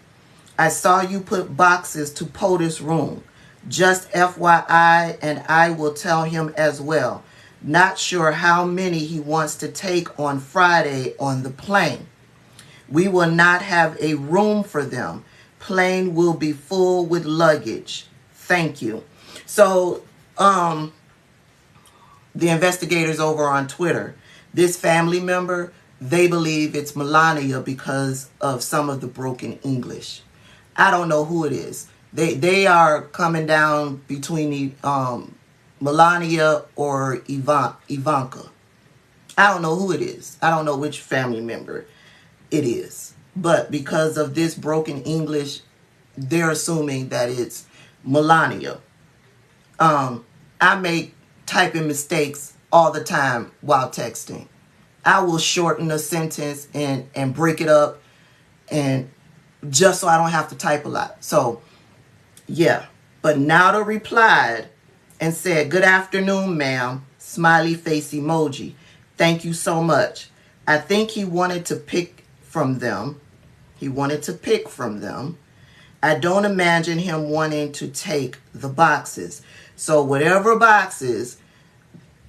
I saw you put boxes to POTUS room. Just FYI, and I will tell him as well. Not sure how many he wants to take on Friday on the plane. We will not have a room for them. Plane will be full with luggage. Thank you." So, the investigators over on Twitter, this family member, they believe it's Melania because of some of the broken English. I don't know who it is. They are coming down between Melania or Ivanka. I don't know who it is. I don't know which family member it is. But because of this broken English, they're assuming that it's Melania. I make typing mistakes all the time while texting. I will shorten a sentence and break it up and just so I don't have to type a lot. So, yeah. But Nauta replied and said, "Good afternoon, ma'am." Smiley face emoji. "Thank you so much." I think he wanted to pick from them. I don't imagine him wanting to take the boxes. So whatever boxes,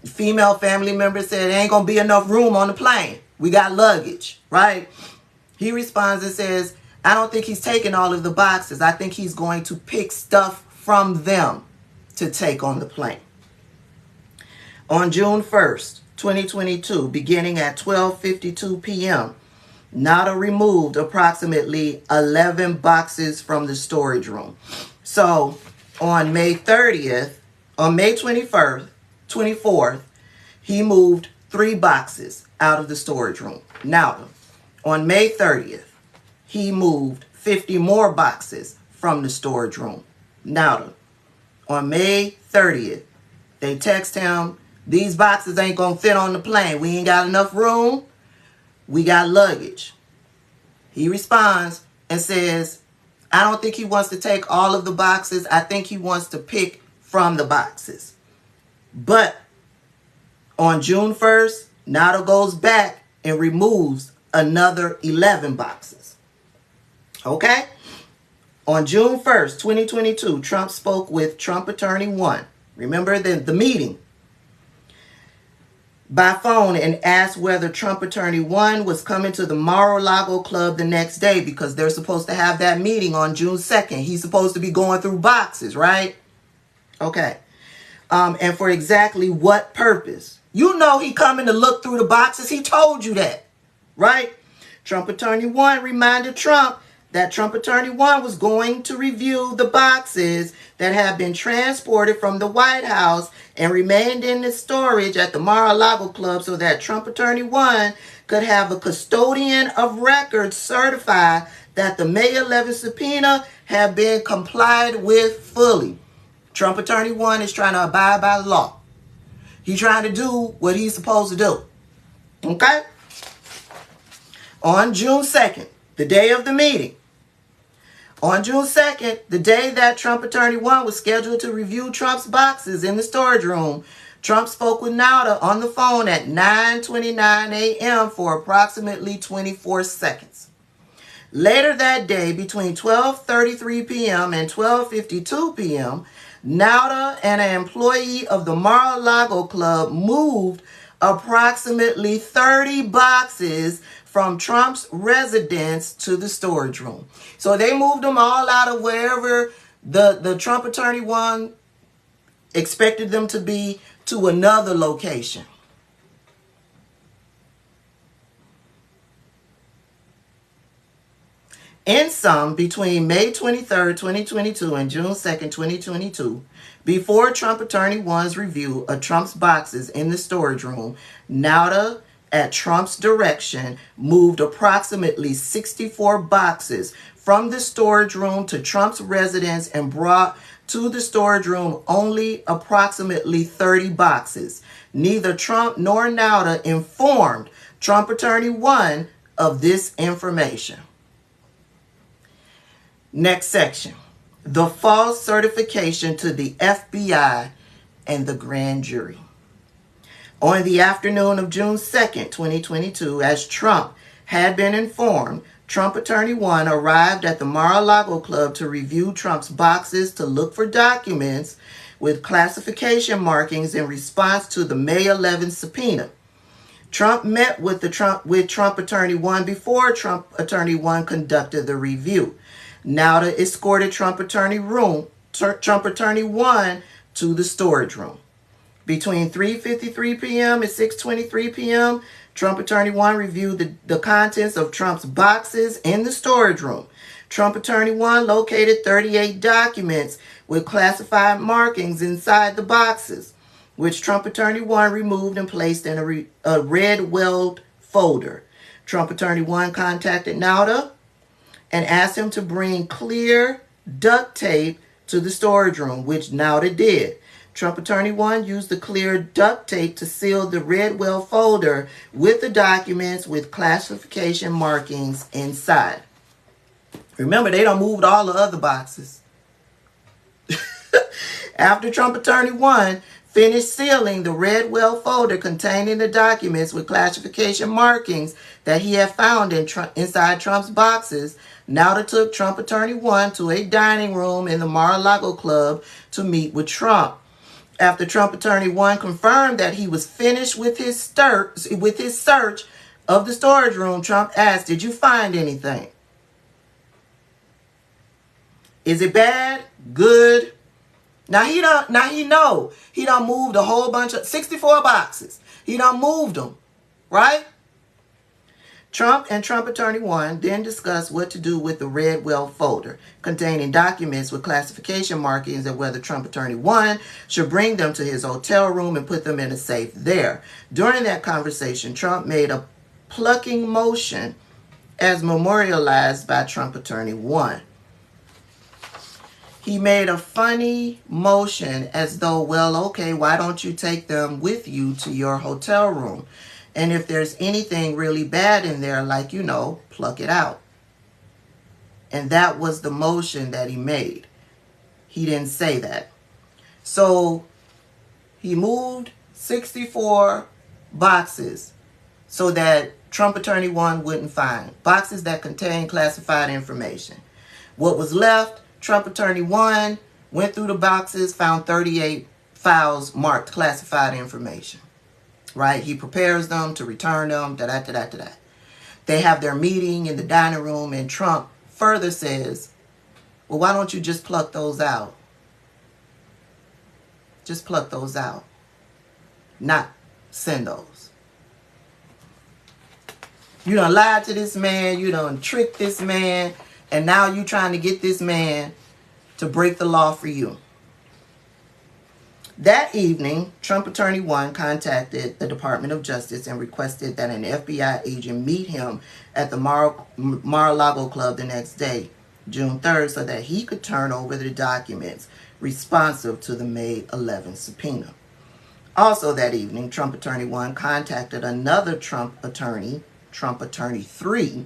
female family member said, "There ain't going to be enough room on the plane. We got luggage," right? He responds and says, I don't think he's taking all of the boxes. I think he's going to pick stuff from them to take on the plane. On June 1st, 2022, beginning at 12:52 p.m., Nauta removed approximately 11 boxes from the storage room. So on May 30th, on May 21st, 24th, he moved 3 boxes out of the storage room. Nauta, on May 30th, he moved 50 more boxes from the storage room. Nauta, on May 30th, they text him, these boxes ain't gonna fit on the plane. We ain't got enough room. We got luggage. He responds and says, I don't think he wants to take all of the boxes. I think he wants to pick from the boxes. But on June 1st, Nauta goes back and removes another 11 boxes. Okay? On June 1st, 2022, Trump spoke with Trump Attorney 1. Remember the meeting? By phone and asked whether Trump Attorney 1 was coming to the Mar-a-Lago club the next day because they're supposed to have that meeting on June 2nd. He's supposed to be going through boxes, right? Okay. And for exactly what purpose? You know he coming to look through the boxes. He told you that, right? Trump Attorney 1 reminded Trump that Trump Attorney 1 was going to review the boxes that have been transported from the White House and remained in the storage at the Mar-a-Lago Club so that Trump Attorney 1 could have a custodian of records certify that the May 11th subpoena had been complied with fully. Trump Attorney 1 is trying to abide by the law. He's trying to do what he's supposed to do. Okay? On June 2nd, the day of the meeting, on June 2nd, the day that Trump Attorney 1 was scheduled to review Trump's boxes in the storage room, Trump spoke with Nauta on the phone at 9:29 a.m. for approximately 24 seconds. Later that day, between 12:33 p.m. and 12:52 p.m., Nauta and an employee of the Mar-a-Lago Club moved approximately 30 boxes from Trump's residence to the storage room. So they moved them all out of wherever the Trump Attorney 1 expected them to be to another location. In sum, between May 23rd, 2022 and June 2nd, 2022, before Trump Attorney 1's review of Trump's boxes in the storage room, Nauta, at Trump's direction, moved approximately 64 boxes from the storage room to Trump's residence and brought to the storage room only approximately 30 boxes. Neither Trump nor Nauta informed Trump Attorney 1 of this information. Next section. The false certification to the FBI and the grand jury. On the afternoon of June 2nd, 2022, as Trump had been informed, Trump Attorney 1 arrived at the Mar-a-Lago Club to review Trump's boxes to look for documents with classification markings in response to the May 11th subpoena. Trump met with Trump Attorney 1 before Trump Attorney 1 conducted the review. Nauta escorted Trump Attorney 1 to the storage room. Between 3:53 p.m. and 6:23 p.m., Trump Attorney 1 reviewed the contents of Trump's boxes in the storage room. Trump Attorney 1 located 38 documents with classified markings inside the boxes, which Trump Attorney 1 removed and placed in a red-welled folder. Trump Attorney 1 contacted Nauta and asked him to bring clear duct tape to the storage room, which Nauta did. Trump Attorney 1 used the clear duct tape to seal the red well folder with the documents with classification markings inside. Remember, they done moved all the other boxes. After Trump Attorney 1 finished sealing the red well folder containing the documents with classification markings that he had found inside Trump's boxes, Nauta took Trump Attorney 1 to a dining room in the Mar-a-Lago Club to meet with Trump. After Trump Attorney 1 confirmed that he was finished with his search of the storage room, Trump asked, "Did you find anything?" Is it bad? Good. Now he done moved a whole bunch of 64 boxes. He done moved them, right? Trump and Trump Attorney 1 then discussed what to do with the red well folder containing documents with classification markings and whether Trump Attorney 1 should bring them to his hotel room and put them in a safe there. During that conversation, Trump made a plucking motion as memorialized by Trump Attorney 1. He made a funny motion as though, well, okay, why don't you take them with you to your hotel room? And if there's anything really bad in there, like, pluck it out. And that was the motion that he made. He didn't say that. So he moved 64 boxes so that Trump Attorney 1 wouldn't find. Boxes that contain classified information. What was left, Trump Attorney 1 went through the boxes, found 38 files marked classified information. Right? He prepares them to return them, da-da-da-da-da-da. They have their meeting in the dining room, and Trump further says, well, why don't you just pluck those out? Just pluck those out. Not send those. You done lied to this man, you done tricked this man, and now you trying to get this man to break the law for you. That evening, Trump Attorney 1 contacted the Department of Justice and requested that an FBI agent meet him at the Mar-a-Lago Club the next day, June 3rd, so that he could turn over the documents responsive to the May 11th subpoena. Also that evening, Trump Attorney 1 contacted another Trump Attorney 3,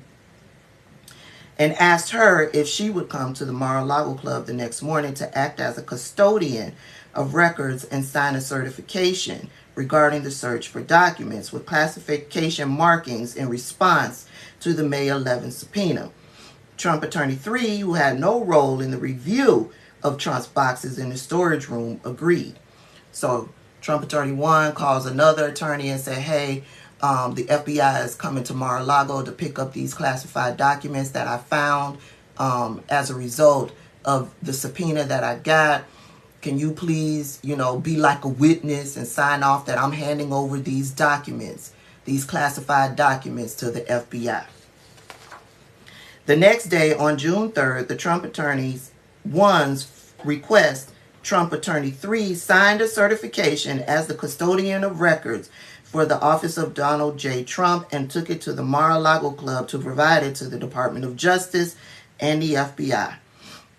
and asked her if she would come to the Mar-a-Lago Club the next morning to act as a custodian of records and sign a certification regarding the search for documents with classification markings in response to the May 11th subpoena. Trump Attorney 3, who had no role in the review of Trump's boxes in the storage room, agreed. So Trump Attorney 1 calls another attorney and said, hey, the FBI is coming to Mar-a-Lago to pick up these classified documents that I found as a result of the subpoena that I got. Can you please, be like a witness and sign off that I'm handing over these documents, these classified documents, to the FBI? The next day, on June 3rd, the Trump Attorney 1's request, Trump Attorney 3 signed a certification as the custodian of records for the office of Donald J. Trump and took it to the Mar-a-Lago Club to provide it to the Department of Justice and the FBI.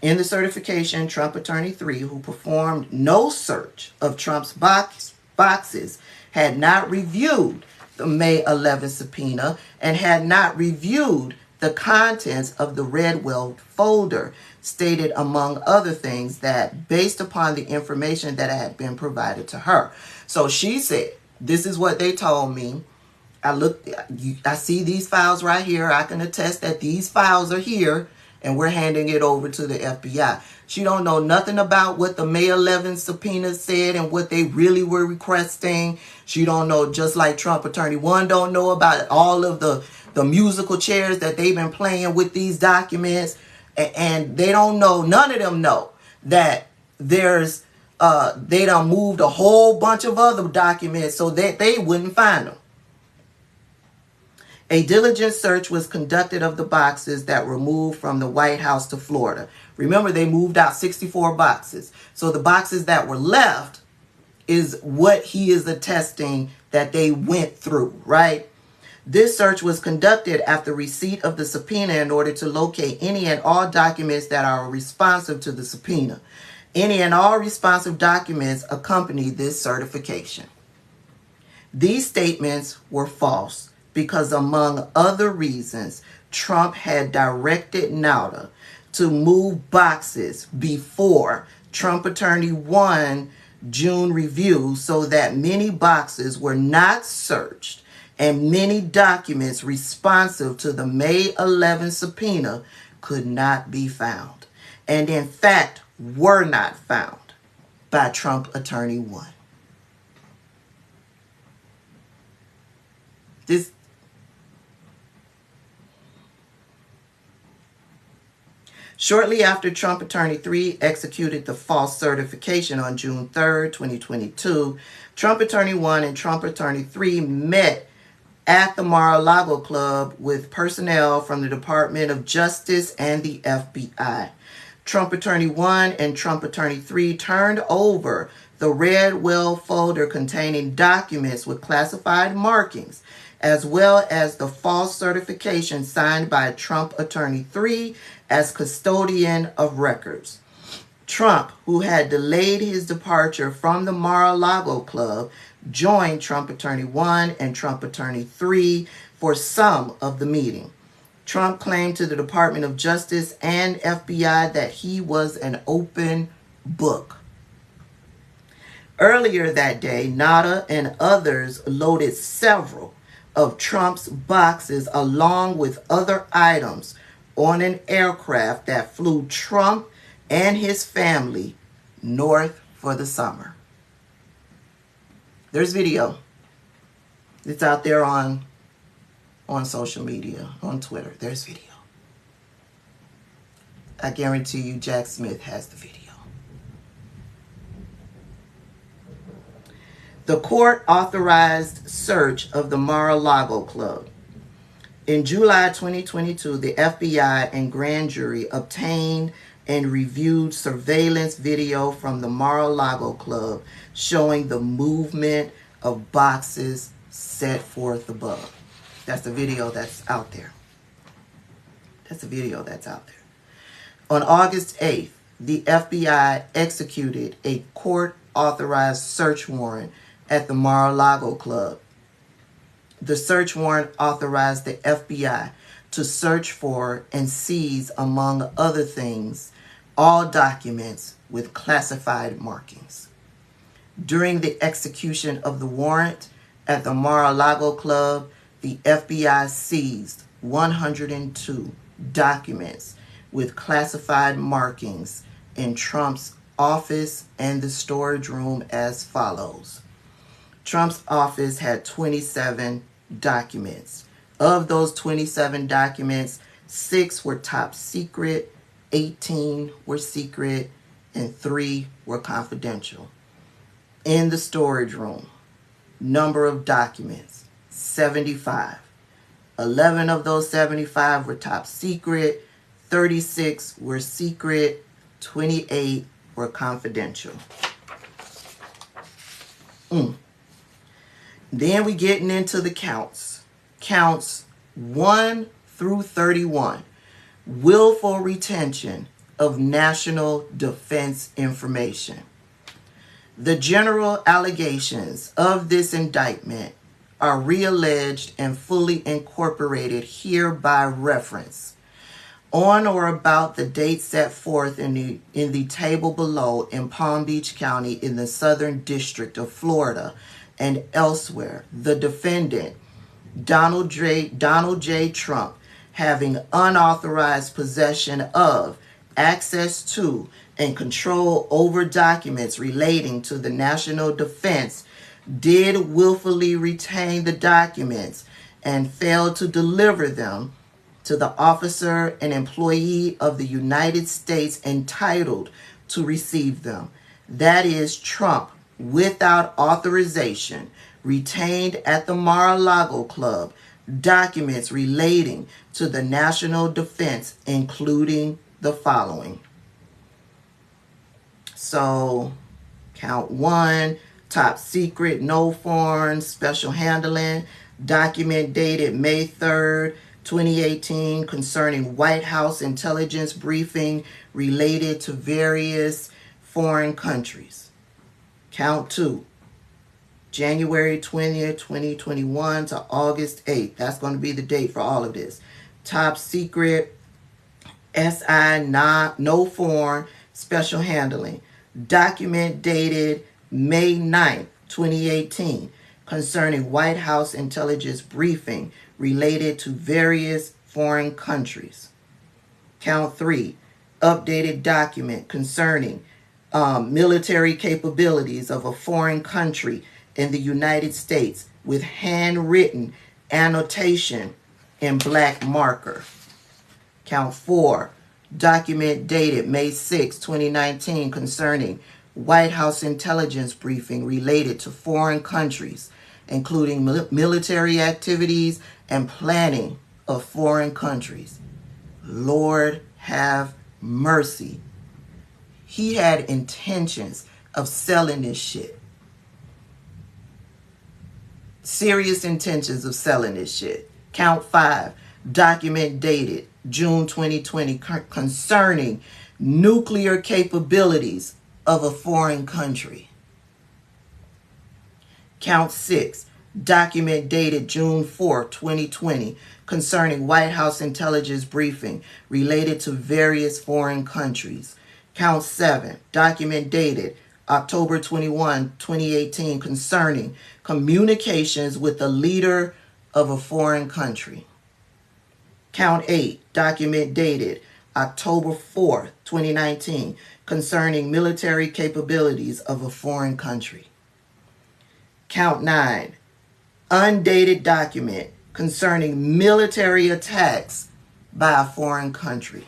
In the certification, Trump Attorney 3, who performed no search of Trump's boxes, had not reviewed the May 11th subpoena and had not reviewed the contents of the red well folder, stated among other things that based upon the information that had been provided to her. So she said, this is what they told me. I see these files right here. I can attest that these files are here, and we're handing it over to the FBI. She don't know nothing about what the May 11th subpoena said and what they really were requesting. She don't know, just like Trump Attorney 1 don't know about all of the musical chairs that they've been playing with these documents. And they don't know, none of them know that there's, they done moved a whole bunch of other documents so that they wouldn't find them. A diligent search was conducted of the boxes that were moved from the White House to Florida. Remember, they moved out 64 boxes. So the boxes that were left is what he is attesting that they went through, right? This search was conducted after receipt of the subpoena in order to locate any and all documents that are responsive to the subpoena. Any and all responsive documents accompany this certification. These statements were false because, among other reasons, Trump had directed Nauta to move boxes before Trump Attorney 1 June review so that many boxes were not searched and many documents responsive to the May 11th subpoena could not be found, and in fact were not found by Trump Attorney 1. Shortly after Trump Attorney 3 executed the false certification on June 3rd, 2022, Trump Attorney 1 and Trump Attorney 3 met at the Mar-a-Lago Club with personnel from the Department of Justice and the FBI. Trump Attorney 1 and Trump Attorney 3 turned over the red well folder containing documents with classified markings, as well as the false certification signed by Trump Attorney 3 as custodian of records. Trump, who had delayed his departure from the Mar-a-Lago Club, joined Trump Attorney 1 and Trump Attorney 3 for some of the meeting. Trump claimed to the Department of Justice and FBI that he was an open book. Earlier that day, Nauta and others loaded several of Trump's boxes along with other items on an aircraft that flew Trump and his family north for the summer. There's video. It's out there on social media, on Twitter. There's video. I guarantee you Jack Smith has the video. The court authorized search of the Mar-a-Lago Club. In July 2022, the FBI and grand jury obtained and reviewed surveillance video from the Mar-a-Lago Club showing the movement of boxes set forth above. That's the video that's out there. That's the video that's out there. On August 8th, the FBI executed a court-authorized search warrant at the Mar-a-Lago Club. The search warrant authorized the FBI to search for and seize, among other things, all documents with classified markings. During the execution of the warrant at the Mar-a-Lago Club, the FBI seized 102 documents with classified markings in Trump's office and the storage room as follows. Trump's office had 27 documents. Of those 27 documents, 6 were top secret, 18 were secret, and 3 were confidential. In the storage room, number of documents, 75. 11 of those 75 were top secret, 36 were secret, 28 were confidential. Then we getting into the counts. Counts 1 through 31. Willful retention of national defense information. The general allegations of this indictment are realleged and fully incorporated here by reference. On or about the date set forth in the table below in Palm Beach County in the Southern District of Florida and elsewhere, the defendant, Donald J. Trump, having unauthorized possession of, access to, and control over documents relating to the national defense, did willfully retain the documents and failed to deliver them to the officer and employee of the United States entitled to receive them. That is, Trump, without authorization, retained at the Mar-a-Lago Club documents relating to the national defense, including the following. So, count 1, top secret, no foreign, special handling, document dated May 3rd, 2018, concerning White House intelligence briefing related to various foreign countries. Count 2, January 20th, 2021 to August 8th. That's going to be the date for all of this. Top secret, SI, no foreign, special handling. Document dated May 9th, 2018, concerning White House intelligence briefing related to various foreign countries. Count 3, updated document concerning military capabilities of a foreign country in the United States with handwritten annotation in black marker. Count 4, Document dated May 6, 2019 concerning White House intelligence briefing related to foreign countries, including military activities and planning of foreign countries. Lord have mercy. He had intentions of selling this shit. Serious intentions of selling this shit. Count 5. Document dated June 2020 concerning nuclear capabilities of a foreign country. Count 6. Document dated June 4, 2020 concerning White House intelligence briefing related to various foreign countries. Count 7. Document dated October 21, 2018 concerning communications with the leader of a foreign country. Count 8. Document dated October 4, 2019 concerning military capabilities of a foreign country. Count 9. Undated document concerning military attacks by a foreign country.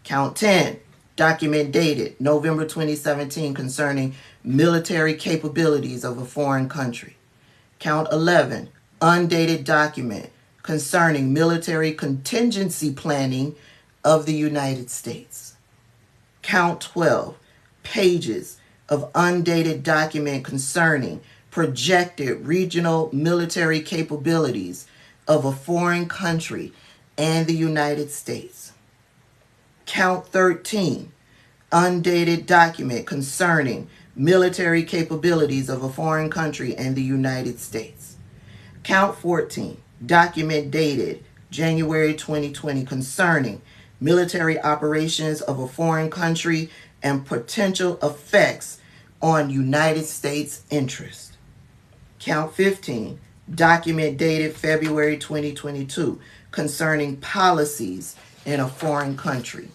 Count 10. Document dated November 2017 concerning military capabilities of a foreign country. Count 11. Undated document concerning military contingency planning of the United States. Count 12. Pages of undated document concerning projected regional military capabilities of a foreign country and the United States. Count 13. Undated document concerning military capabilities of a foreign country and the United States. Count 14. Document dated January 2020 concerning military operations of a foreign country and potential effects on United States interests. Count 15. Document dated February 2022 concerning policies in a foreign country.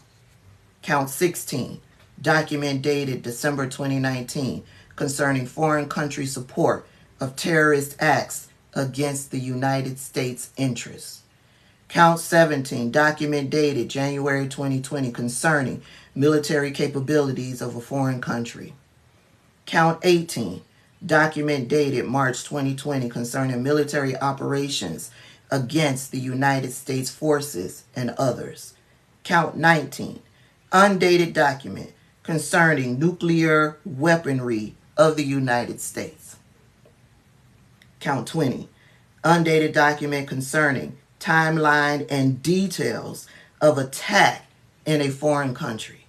Count 16. Document dated December 2019 concerning foreign country support of terrorist acts against the United States interests. Count 17. Document dated January 2020 concerning military capabilities of a foreign country. Count 18. Document dated March 2020 concerning military operations against the United States forces and others. Count 19. Undated document concerning nuclear weaponry of the United States. Count 20. Undated document concerning timeline and details of attack in a foreign country.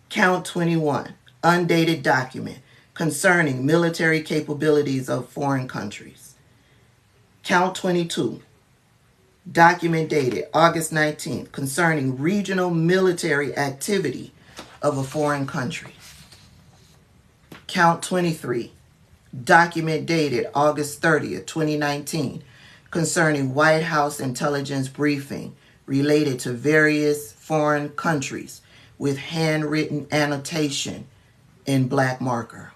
Count 21. Undated document concerning military capabilities of foreign countries. Count 22. Document dated August 19th concerning regional military activity of a foreign country. Count 23. Document dated August 30th, 2019 concerning White House intelligence briefing related to various foreign countries with handwritten annotation in black marker.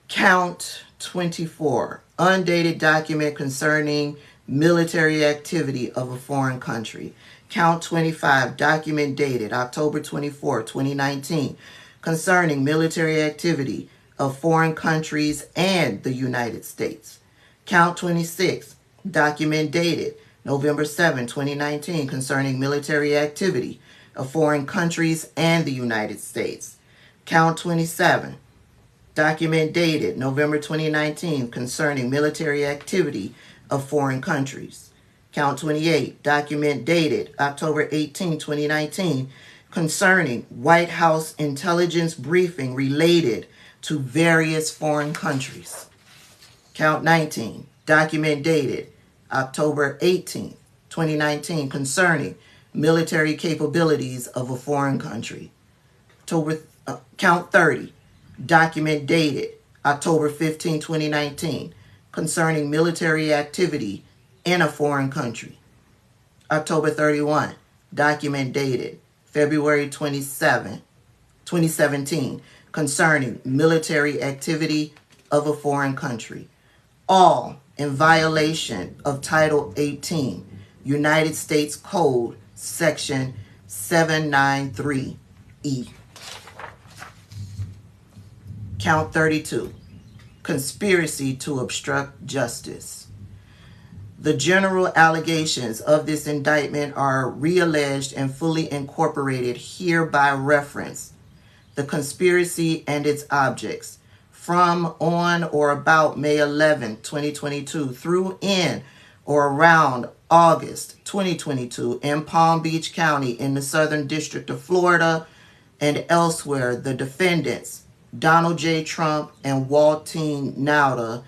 Count 24. Undated document concerning military activity of a foreign country. Count 25. Document dated October 24, 2019 concerning military activity of foreign countries and the United States. Count 26. Document dated November 7, 2019 concerning military activity of foreign countries and the United States. Count 27. Document dated November 2019 concerning military activity of foreign countries. Count 28. Document dated October 18, 2019 concerning White House intelligence briefing related to various foreign countries. Count 19. Document dated October 18, 2019 concerning military capabilities of a foreign country. Count 30. Document dated October 15, 2019 concerning military activity in a foreign country. October 31. Document dated February 27, 2017 concerning military activity of a foreign country. all in violation of Title 18, United States Code, Section 793E. Count 32, conspiracy to obstruct justice. The general allegations of this indictment are realleged and fully incorporated here by reference. The conspiracy and its objects from, on, or about May 11, 2022 through in or around August 2022 in Palm Beach County in the Southern District of Florida and elsewhere, the defendants, Donald J. Trump and Waltine Nauta,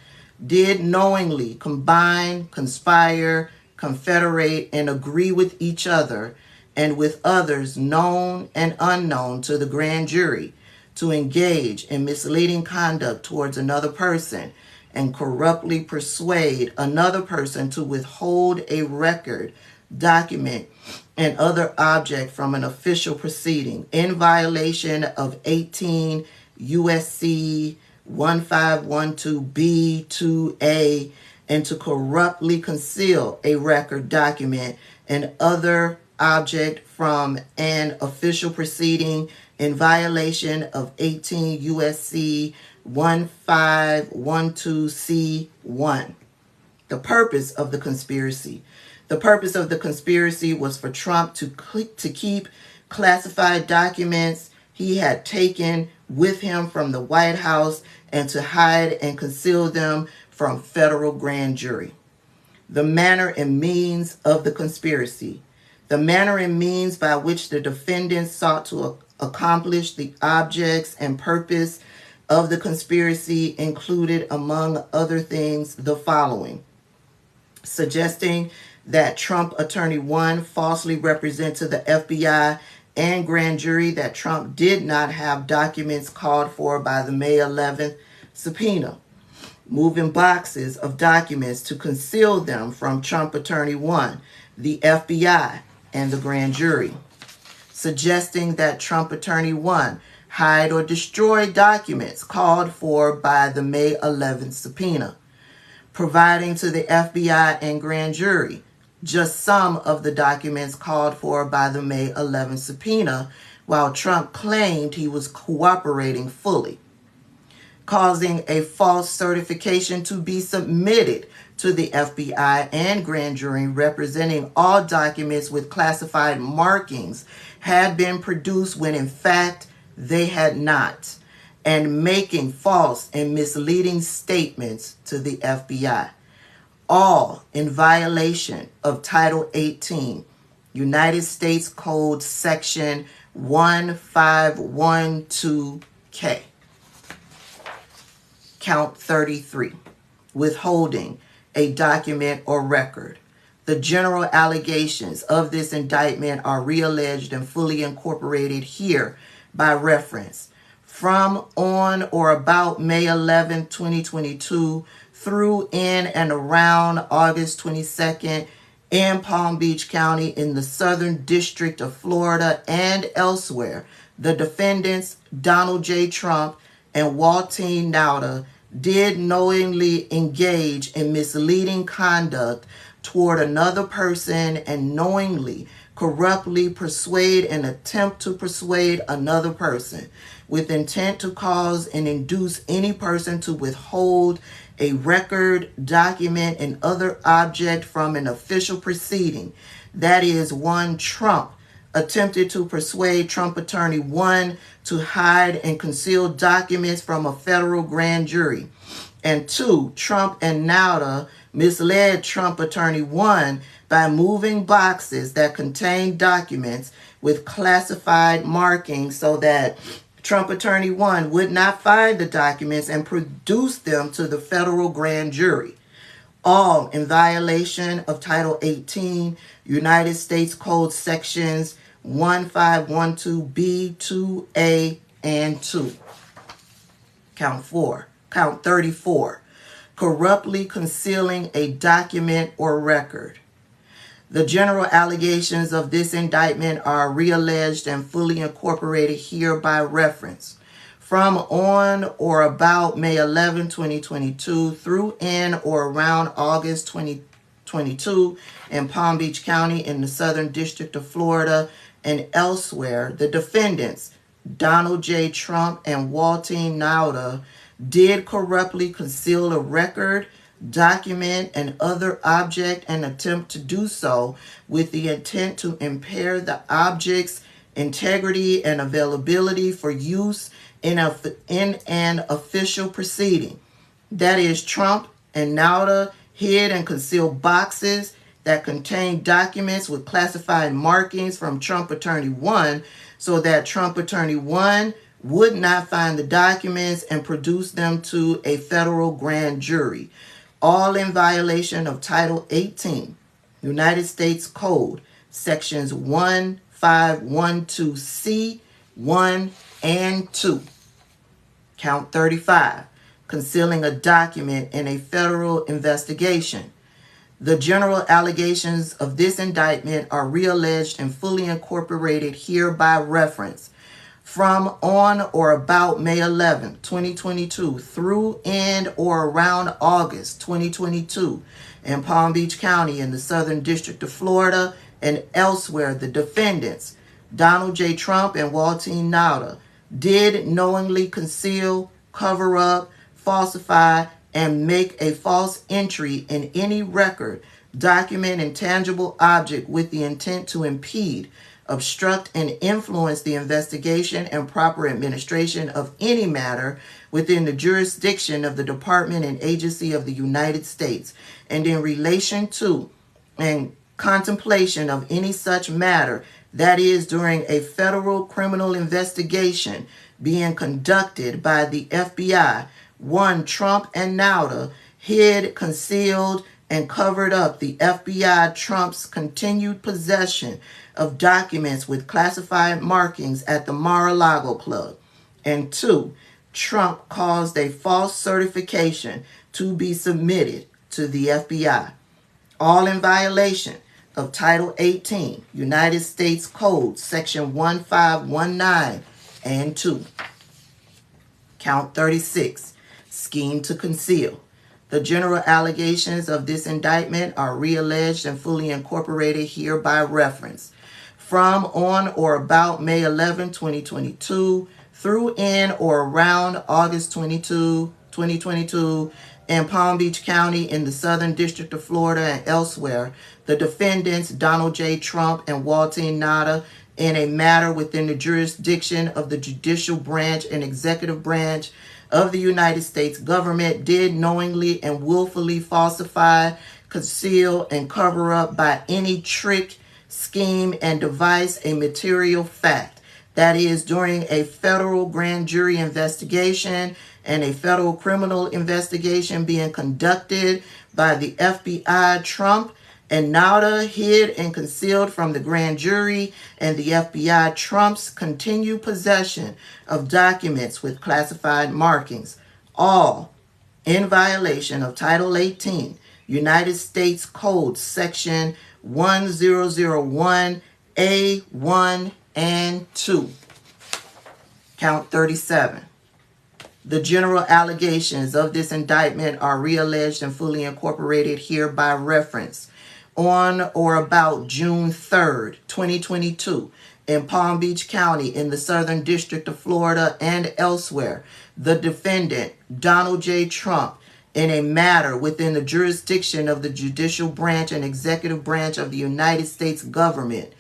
did knowingly combine, conspire, confederate, and agree with each other and with others known and unknown to the grand jury to engage in misleading conduct towards another person and corruptly persuade another person to withhold a record, document, and other object from an official proceeding in violation of 18 U.S.C. 1512B2A, and to corruptly conceal a record, document, and other object from an official proceeding in violation of 18 U.S.C. 1512C1. The purpose of the conspiracy. The purpose of the conspiracy was for Trump to keep classified documents he had taken with him from the White House and to hide and conceal them from federal grand jury. The manner and means of the conspiracy. The manner and means by which the defendants sought to accomplish the objects and purpose of the conspiracy included, among other things, the following: suggesting that Trump Attorney 1 falsely represent to the FBI and grand jury that Trump did not have documents called for by the May 11th subpoena, moving boxes of documents to conceal them from Trump Attorney 1, the FBI, and the grand jury, suggesting that Trump Attorney 1 hide or destroy documents called for by the May 11th subpoena, providing to the FBI and grand jury just some of the documents called for by the May 11th subpoena, while Trump claimed he was cooperating fully, causing a false certification to be submitted to the FBI and grand jury representing all documents with classified markings had been produced when in fact they had not, and making false and misleading statements to the FBI. All in violation of Title 18, United States Code Section 1512K. Count 33, withholding a document or record. The general allegations of this indictment are realleged and fully incorporated here by reference. From, on, or about May 11, 2022 through in and around August 22nd in Palm Beach County in the Southern District of Florida and elsewhere, the defendants, Donald J. Trump and Waltine Nauta, did knowingly engage in misleading conduct toward another person and knowingly, corruptly persuade and attempt to persuade another person with intent to cause and induce any person to withhold a record, document, and other object from an official proceeding. That is, 1, Trump attempted to persuade Trump Attorney 1 to hide and conceal documents from a federal grand jury. And 2, Trump and Nauta misled Trump Attorney 1 by moving boxes that contained documents with classified markings so that Trump Attorney 1 would not find the documents and produce them to the federal grand jury. All in violation of Title 18, United States Code Sections 1512B, 2A, and 2. Count 34, corruptly concealing a document or record. The general allegations of this indictment are realleged and fully incorporated here by reference. from on or about May 11, 2022 through in or around August 2022 in Palm Beach County in the Southern District of Florida and elsewhere, the defendants, Donald J. Trump and Waltine Nauta, did corruptly conceal a record, document, and other object and attempt to do so with the intent to impair the object's integrity and availability for use in an official proceeding. That is, Trump and Nauta hid and concealed boxes that contained documents with classified markings from Trump Attorney 1 so that Trump Attorney 1 would not find the documents and produce them to a federal grand jury, all in violation of Title 18, United States Code, Sections 1512C, 1 and 2. Count 35, concealing a document in a federal investigation. The general allegations of this indictment are realleged and fully incorporated here by reference. From on or about May 11, 2022 through in or around August 2022 in Palm Beach County in the Southern District of Florida and elsewhere, the defendants, Donald J. Trump and Waltine Nauta, did knowingly conceal, cover up, falsify, and make a false entry in any record, document, and tangible object with the intent to impede, obstruct, and influence the investigation and proper administration of any matter within the jurisdiction of the Department and Agency of the United States, and in relation to and contemplation of any such matter, that is, during a federal criminal investigation being conducted by the FBI. One, Trump and Nauta hid, concealed, and covered up the FBI Trump's continued possession of documents with classified markings at the Mar-a-Lago Club. And 2, Trump caused a false certification to be submitted to the FBI, all in violation of Title 18, United States Code, Section 1519 and 2. Count 36, scheme to conceal. The general allegations of this indictment are realleged and fully incorporated here by reference. From on or about May 11, 2022 through in or around August 22, 2022 in Palm Beach County in the Southern District of Florida and elsewhere, the defendants, Donald J. Trump and Waltine Nauta, in a matter within the jurisdiction of the judicial branch and executive branch of the United States government, did knowingly and willfully falsify, conceal, and cover up by any trick, scheme, and device a material fact, that is, during a federal grand jury investigation and a federal criminal investigation being conducted by the FBI. Trump and Nauta hid and concealed from the grand jury and the FBI Trump's continued possession of documents with classified markings, all in violation of Title 18, United States Code, Section 1001A, 1 and 2. Count 37. The general allegations of this indictment are realleged and fully incorporated here by reference. On or about June 3rd, 2022, in Palm Beach County in the Southern District of Florida and elsewhere, the defendant, Donald J. Trump, in a matter within the jurisdiction of the judicial branch and executive branch of the United States government,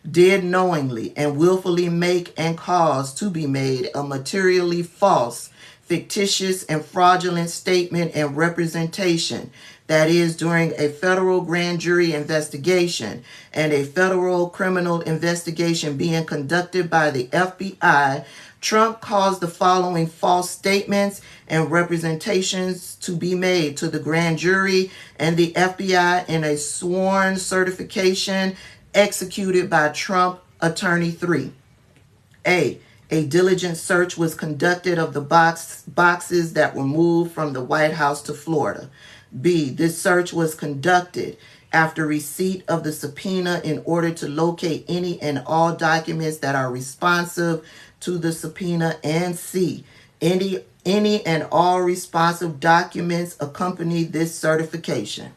did knowingly and willfully make and cause to be made a materially false, fictitious, and fraudulent statement and representation, that is, during a federal grand jury investigation and a federal criminal investigation being conducted by the FBI. Trump caused the following false statements and representations to be made to the grand jury and the FBI in a sworn certification executed by Trump Attorney 3. A diligent search was conducted of the boxes that were moved from the White House to Florida. B, this search was conducted after receipt of the subpoena in order to locate any and all documents that are responsive to the subpoena, and C, any and all responsive documents accompany this certification.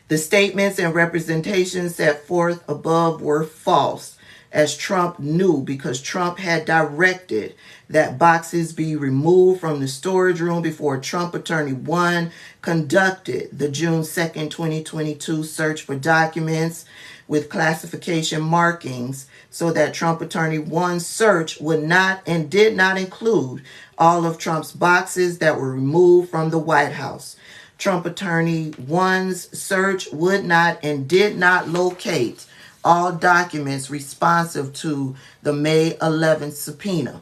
The statements and representations set forth above were false, as Trump knew, because Trump had directed that boxes be removed from the storage room before Trump Attorney 1 conducted the June 2nd, 2022 search for documents with classification markings, so that Trump Attorney 1's search would not and did not include all of Trump's boxes that were removed from the White House. Trump Attorney 1's search would not and did not locate all documents responsive to the May 11th subpoena.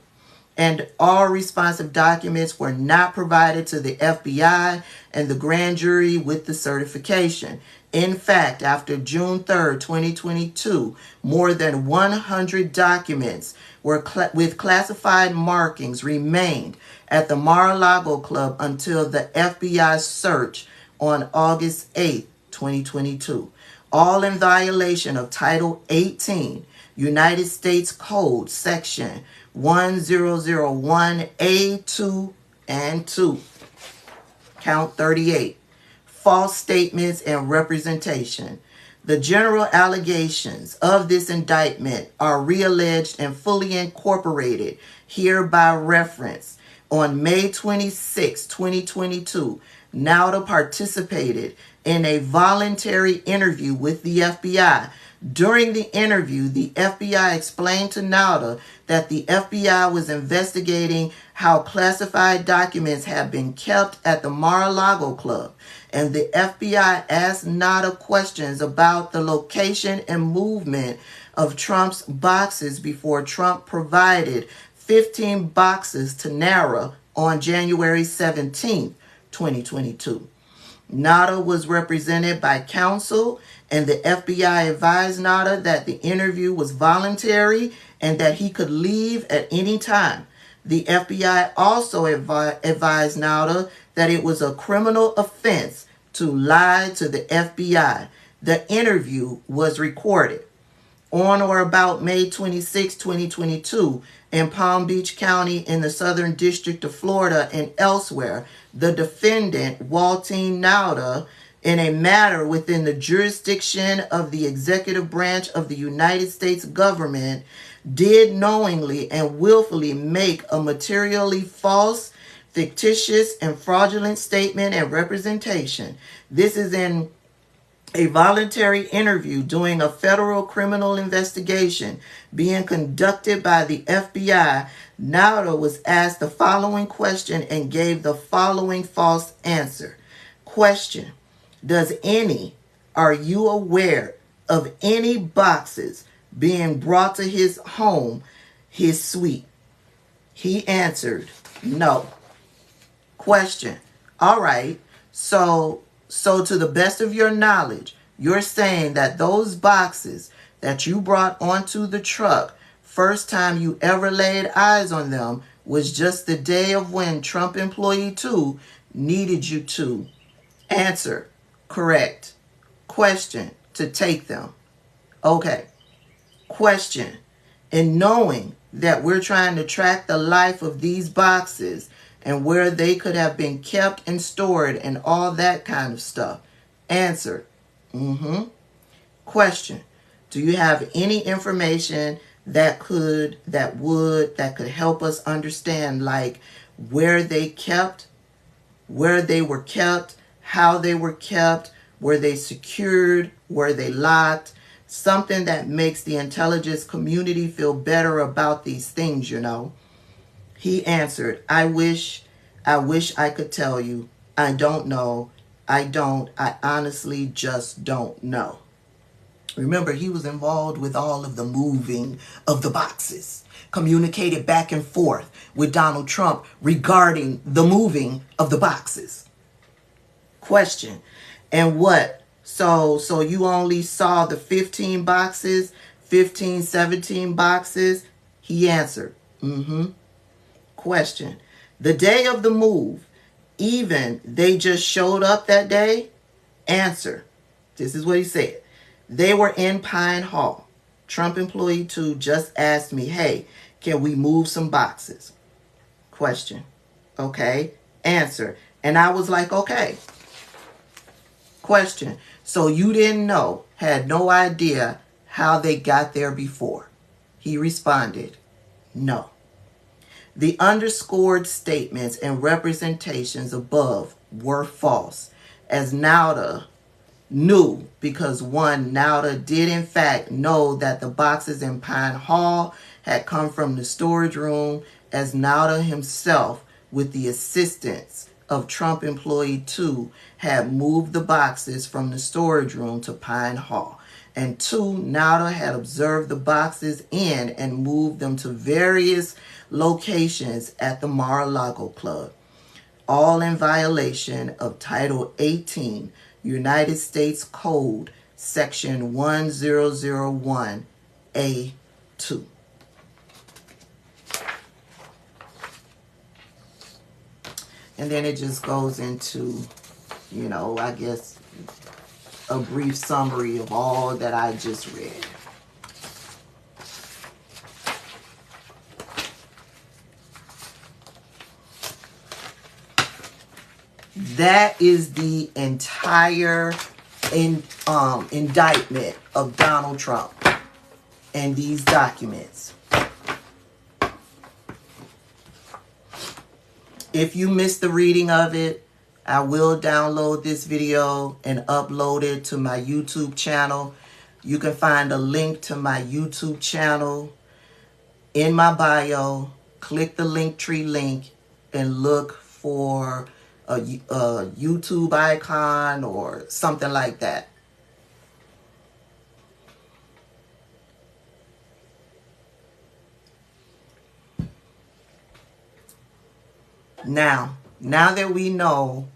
And all responsive documents were not provided to the FBI and the grand jury with the certification. In fact, after June 3rd, 2022, more than 100 documents with classified markings remained at the Mar-a-Lago Club until the FBI search on August 8th, 2022. All in violation of Title 18, United States Code, Section 1001A2 and 2. Count 38. False statements and representation. The general allegations of this indictment are realleged and fully incorporated here by reference. On May 26, 2022, Nauta participated in a voluntary interview with the FBI. During the interview, the FBI explained to Nauta that the FBI was investigating how classified documents have been kept at the Mar-a-Lago Club, and the FBI asked Nauta questions about the location and movement of Trump's boxes before Trump provided 15 boxes to Nauta on January 17, 2022. Nauta was represented by counsel, and the FBI advised Nauta that the interview was voluntary and that he could leave at any time. The FBI also advised Nauta that it was a criminal offense to lie to the FBI. The interview was recorded. On or about May 26, 2022, in Palm Beach County in the Southern District of Florida and elsewhere, the defendant, Waltine Nauta, in a matter within the jurisdiction of the executive branch of the United States government, did knowingly and willfully make a materially false, fictitious, and fraudulent statement and representation. This is in a voluntary interview during a federal criminal investigation being conducted by the FBI. Nauta was asked the following question and gave the following false answer. Question: are you aware of any boxes being brought to his home, his suite? He answered, no. Question: all right, so to the best of your knowledge, you're saying that those boxes that you brought onto the truck, first time you ever laid eyes on them was just the day of when Trump employee 2 needed you to? Answer: correct. Question: to take them. Okay. Question: in knowing that we're trying to track the life of these boxes and where they could have been kept and stored and all that kind of stuff. Answer: Question: do you have any information that could help us understand, like where they were kept, how they were kept, were they secured, were they locked? Something that makes the intelligence community feel better about these things, you know. He answered, I wish I could tell you. I don't know. I honestly just don't know. Remember, he was involved with all of the moving of the boxes, communicated back and forth with Donald Trump regarding the moving of the boxes. Question: and what? So you only saw the 15 boxes, 17 boxes? He answered, Question: the day of the move, even they just showed up that day? Answer. This is what he said. They were in Pine Hall. Trump employee 2 just asked me, hey, can we move some boxes? Question. Okay. Answer. And I was like, okay. Question. So you didn't know, had no idea how they got there before? He responded, no. The underscored statements and representations above were false, as Nauta knew, because one, Nauta did in fact know that the boxes in Pine Hall had come from the storage room, as Nauta himself, with the assistance of Trump employee 2, had moved the boxes from the storage room to Pine Hall. And 2, Nauta had observed the boxes in and moved them to various locations at the Mar-a-Lago club, all in violation of Title 18, United States Code, Section 1001A2. And then it just goes into, I guess, a brief summary of all that I just read. That is the entire indictment of Donald Trump and these documents. If you missed the reading of it, I will download this video and upload it to my YouTube channel. You can find a link to my YouTube channel in my bio. Click the Linktree link and look for a YouTube icon or something like that. Now that we know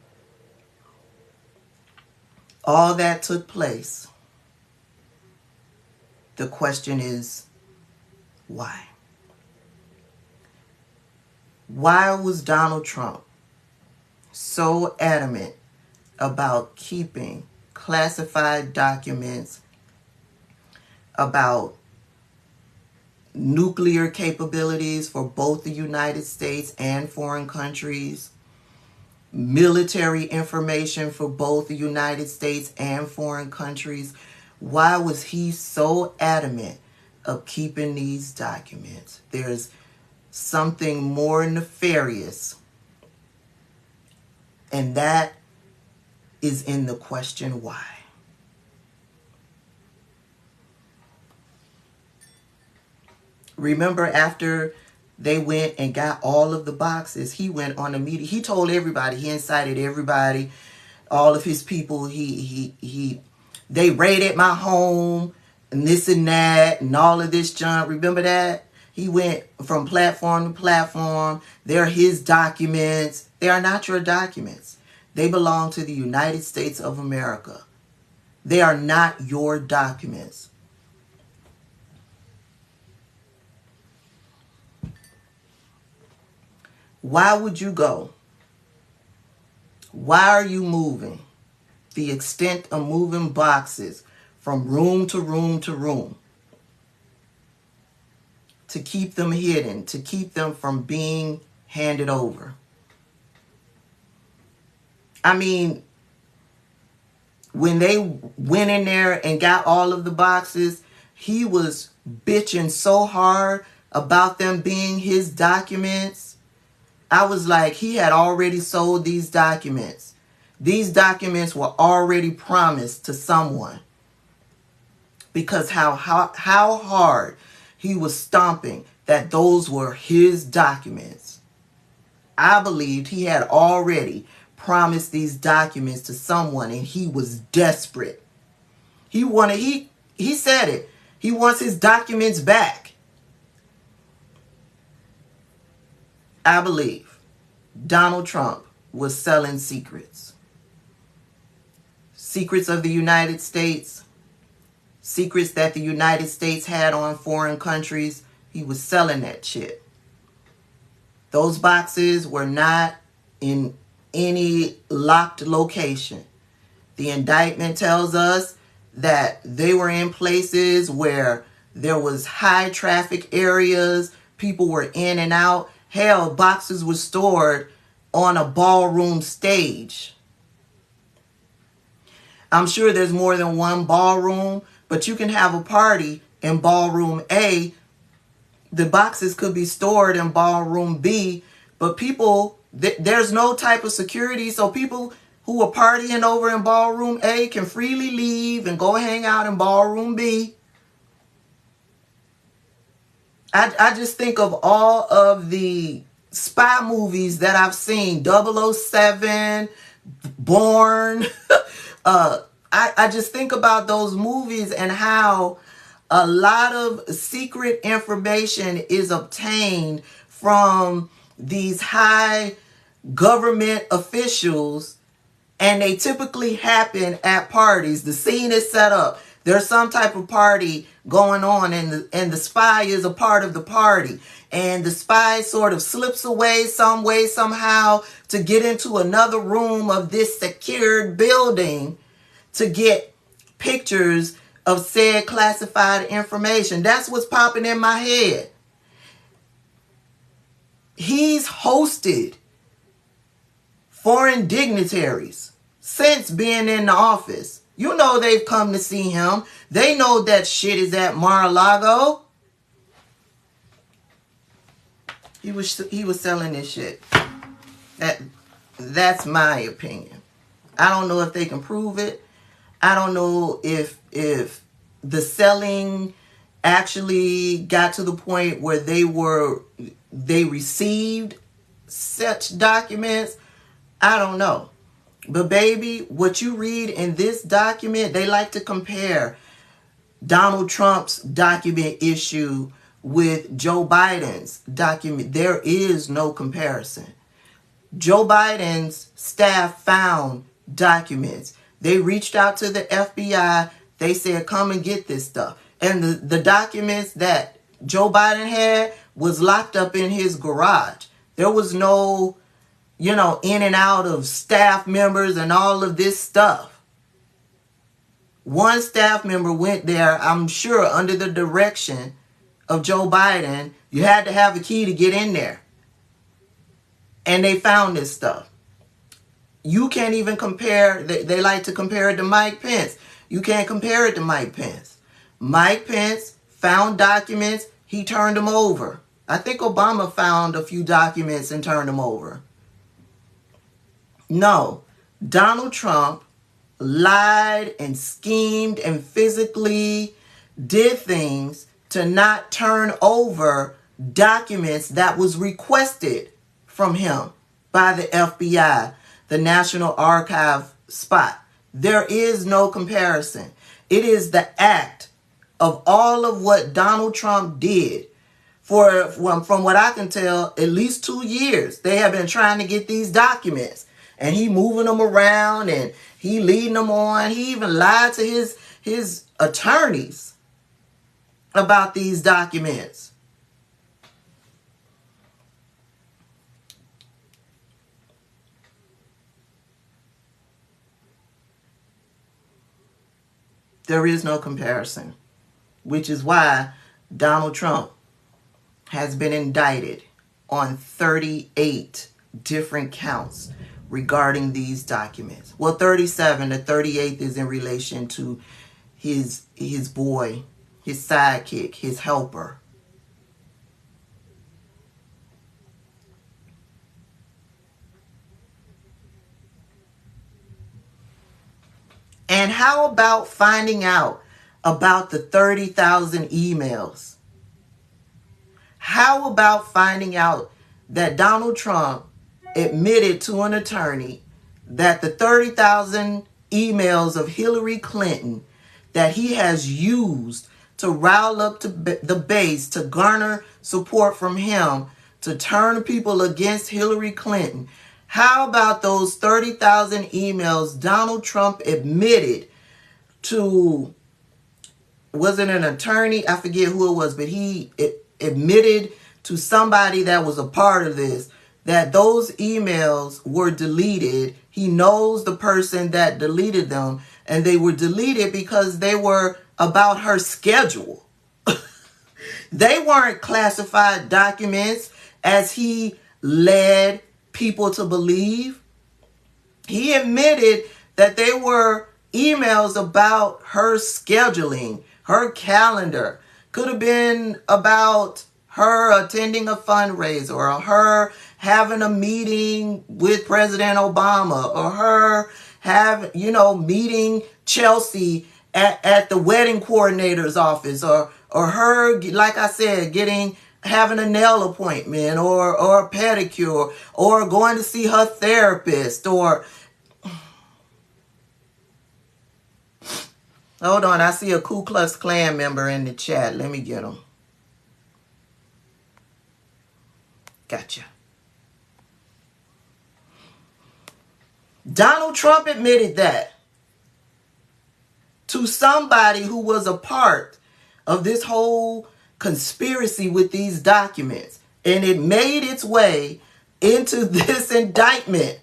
all that took place, the question is, why? Why was Donald Trump so adamant about keeping classified documents about nuclear capabilities for both the United States and foreign countries, military information for both the United States and foreign countries? Why was he so adamant of keeping these documents? There's something more nefarious, and that is in the question why. Remember, after they went and got all of the boxes, he went on a meeting. He told everybody, he incited everybody, all of his people. They raided my home and this and that and all of this junk. Remember that? He went from platform to platform. They're his documents. They are not your documents. They belong to the United States of America. They are not your documents. Why would you go? Why are you moving? The extent of moving boxes from room to room to room. To keep them hidden, to keep them from being handed over. I mean, when they went in there and got all of the boxes, he was bitching so hard about them being his documents. I was like, he had already sold these documents. These documents were already promised to someone. Because how hard he was stomping that those were his documents. I believed he had already promised these documents to someone, and he was desperate. He said it. He wants his documents back. I believe Donald Trump was selling secrets. Secrets of the United States. Secrets that the United States had on foreign countries. He was selling that shit. Those boxes were not in any locked location. The indictment tells us that they were in places where there was high traffic areas, people were in and out. Hell, boxes were stored on a ballroom stage. I'm sure there's more than one ballroom, but you can have a party in ballroom A. The boxes could be stored in ballroom B, but people, there's no type of security, so people who are partying over in ballroom A can freely leave and go hang out in ballroom B. I just think of all of the spy movies that I've seen, 007, Bourne. I just think about those movies and how a lot of secret information is obtained from these high government officials, and they typically happen at parties. The scene is set up. There's some type of party going on, and the spy is a part of the party. And the spy sort of slips away some way, somehow, to get into another room of this secured building to get pictures of said classified information. That's what's popping in my head. He's hosted foreign dignitaries since being in the office. You know they've come to see him. They know that shit is at Mar-a-Lago. He was selling this shit. That's my opinion. I don't know if they can prove it. I don't know if the selling actually got to the point where they received such documents. I don't know. But baby, what you read in this document, they like to compare Donald Trump's document issue with Joe Biden's document. There is no comparison. Joe Biden's staff found documents. They reached out to the FBI. They said, come and get this stuff. And the documents that Joe Biden had was locked up in his garage. There was no, in and out of staff members and all of this stuff. One staff member went there, I'm sure, under the direction of Joe Biden. You had to have a key to get in there. And they found this stuff. You can't even compare, they like to compare it to Mike Pence. You can't compare it to Mike Pence. Mike Pence found documents, he turned them over. I think Obama found a few documents and turned them over. No, Donald Trump lied and schemed and physically did things to not turn over documents that was requested from him by the FBI, the National Archive spot. There is no comparison. It is the act of all of what Donald Trump did from what I can tell, at least 2 years. They have been trying to get these documents, and he moving them around and he leading them on. He even lied to his attorneys about these documents. There is no comparison, which is why Donald Trump has been indicted on 38 different counts regarding these documents. Well, 37. The 38th is in relation to his boy, his sidekick, his helper. And how about finding out about the 30,000 emails? How about finding out that Donald Trump admitted to an attorney that the 30,000 emails of Hillary Clinton that he has used to rile up to the base, to garner support from him, to turn people against Hillary Clinton? How about those 30,000 emails Donald Trump admitted to, was it an attorney? I forget who it was, but he admitted to somebody that was a part of this that those emails were deleted He knows the person that deleted them, and they were deleted because they were about her schedule. They weren't classified documents as he led people to believe. He admitted that they were emails about her scheduling, her calendar. Could have been about her attending a fundraiser, or her having a meeting with President Obama, or her meeting Chelsea at the wedding coordinator's office, or her, like I said, having a nail appointment, or a pedicure, or going to see her therapist, or hold on, I see a Ku Klux Klan member in the chat. Let me get him. Gotcha. Donald Trump admitted that to somebody who was a part of this whole conspiracy with these documents. And it made its way into this indictment.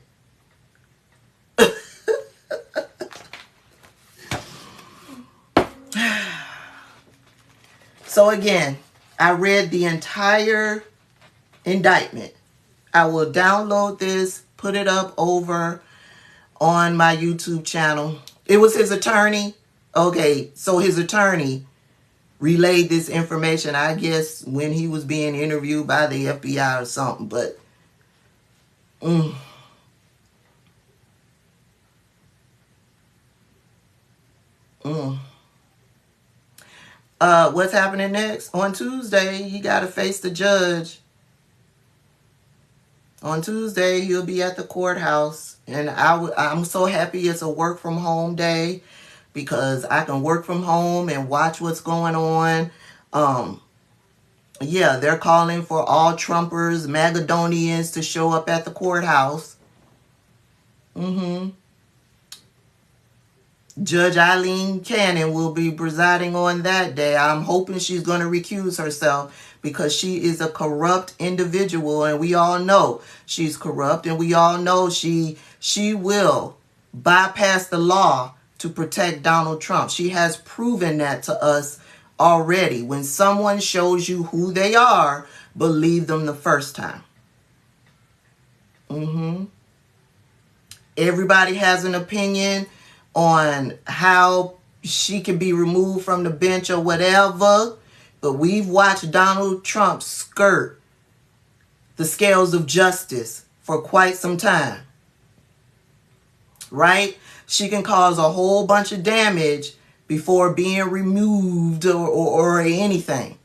So again, I read the entire indictment. I will download this, put it up over on my YouTube channel. It was his attorney. Okay, so his attorney relayed this information, I guess, when he was being interviewed by the FBI or something. But what's happening next? On Tuesday, he got to face the judge. On Tuesday, he'll be at the courthouse. And I'm so happy it's a work from home day, because I can work from home and watch what's going on. Yeah, they're calling for all Trumpers, Magadonians to show up at the courthouse. Judge Eileen Cannon will be presiding on that day. I'm hoping she's going to recuse herself, because she is a corrupt individual, and we all know she's corrupt, and we all know she will bypass the law to protect Donald Trump. She has proven that to us already. When someone shows you who they are, believe them the first time. Everybody has an opinion on how she can be removed from the bench or whatever, but we've watched Donald Trump skirt the scales of justice for quite some time. Right? She can cause a whole bunch of damage before being removed or anything.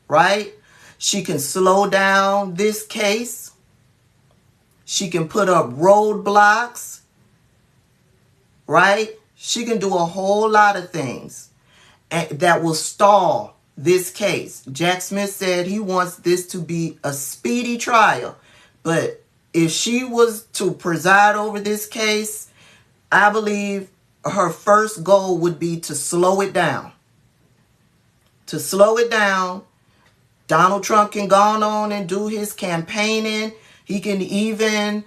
Right? She can slow down this case. She can put up roadblocks. Right? She can do a whole lot of things that will stall this case. Jack Smith said he wants this to be a speedy trial. But if she was to preside over this case, I believe her first goal would be to slow it down. To slow it down. Donald Trump can go on and do his campaigning. He can even,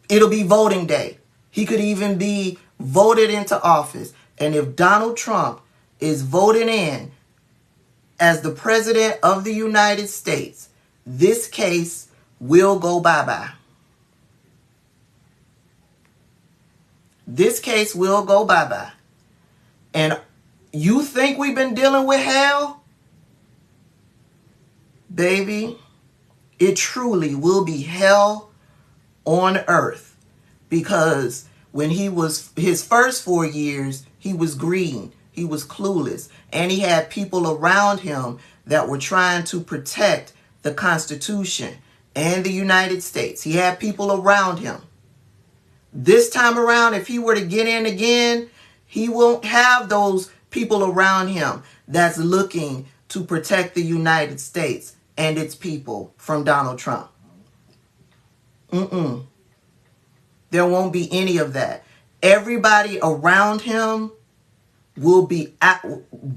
it'll be voting day. He could even be voted into office. And if Donald Trump is voted in as the president of the United States, this case will go bye-bye. This case will go bye-bye. And you think we've been dealing with hell? Baby, it truly will be hell on earth. Because when he was his first 4 years, he was green. He was clueless. And he had people around him that were trying to protect the Constitution and the United States. He had people around him. This time around, if he were to get in again, he won't have those people around him that's looking to protect the United States and its people from Donald Trump. There won't be any of that. Everybody around him will be,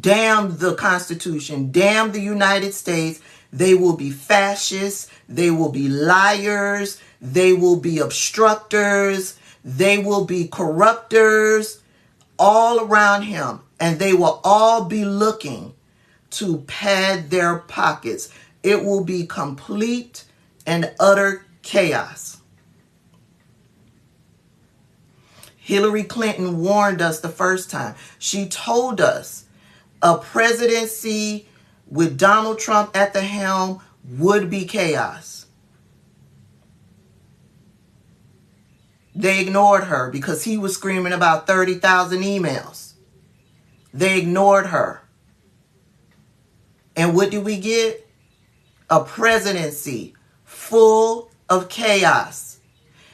damn the Constitution, damn the United States, They will be fascists. They will be liars. They will be obstructors. They will be corruptors all around him. And they will all be looking to pad their pockets. It will be complete and utter chaos. Hillary Clinton warned us the first time. She told us a presidency with Donald Trump at the helm would be chaos. They ignored her because he was screaming about 30,000 emails. They ignored her. And what did we get? A presidency full of chaos.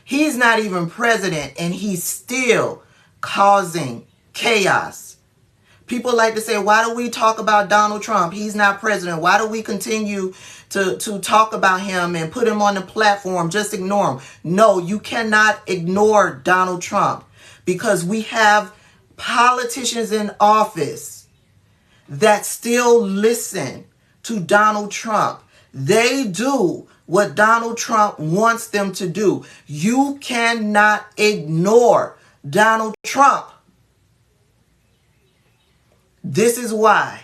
He's not even president and he's still causing chaos. People like to say, why do we talk about Donald Trump? He's not president. Why do we continue to talk about him and put him on the platform? Just ignore him. No, you cannot ignore Donald Trump because we have politicians in office that still listen to Donald Trump. They do what Donald Trump wants them to do. You cannot ignore Donald Trump. This is why,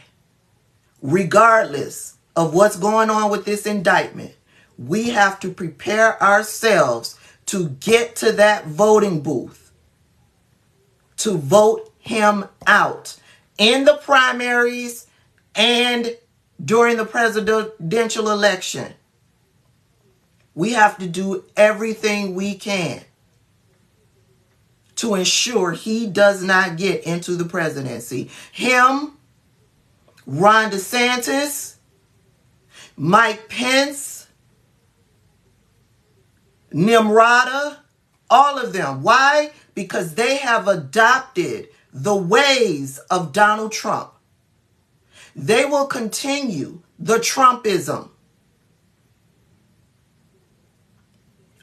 regardless of what's going on with this indictment, we have to prepare ourselves to get to that voting booth, to vote him out in the primaries and during the presidential election. We have to do everything we can to ensure he does not get into the presidency. Him, Ron DeSantis, Mike Pence, Nimrata, all of them. Why? Because they have adopted the ways of Donald Trump. They will continue the Trumpism.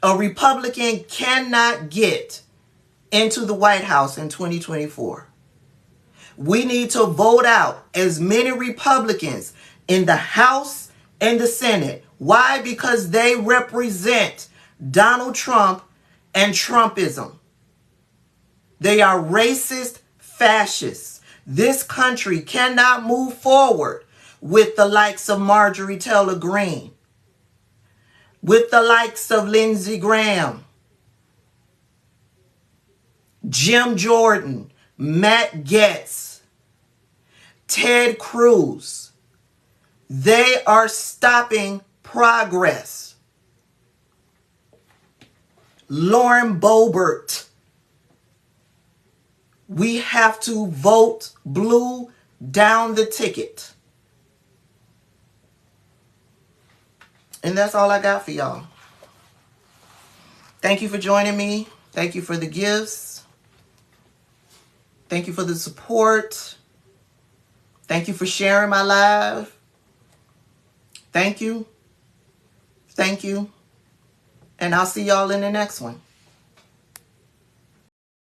A Republican cannot get into the White House in 2024. We need to vote out as many Republicans in the House and the Senate. Why? Because they represent Donald Trump and Trumpism. They are racist fascists. This country cannot move forward with the likes of Marjorie Taylor Greene, with the likes of Lindsey Graham, Jim Jordan, Matt Gaetz, Ted Cruz. They are stopping progress. Lauren Boebert. We have to vote blue down the ticket. And that's all I got for y'all. Thank you for joining me. Thank you for the gifts. Thank you for the support. Thank you for sharing my live. Thank you. Thank you. And I'll see y'all in the next one.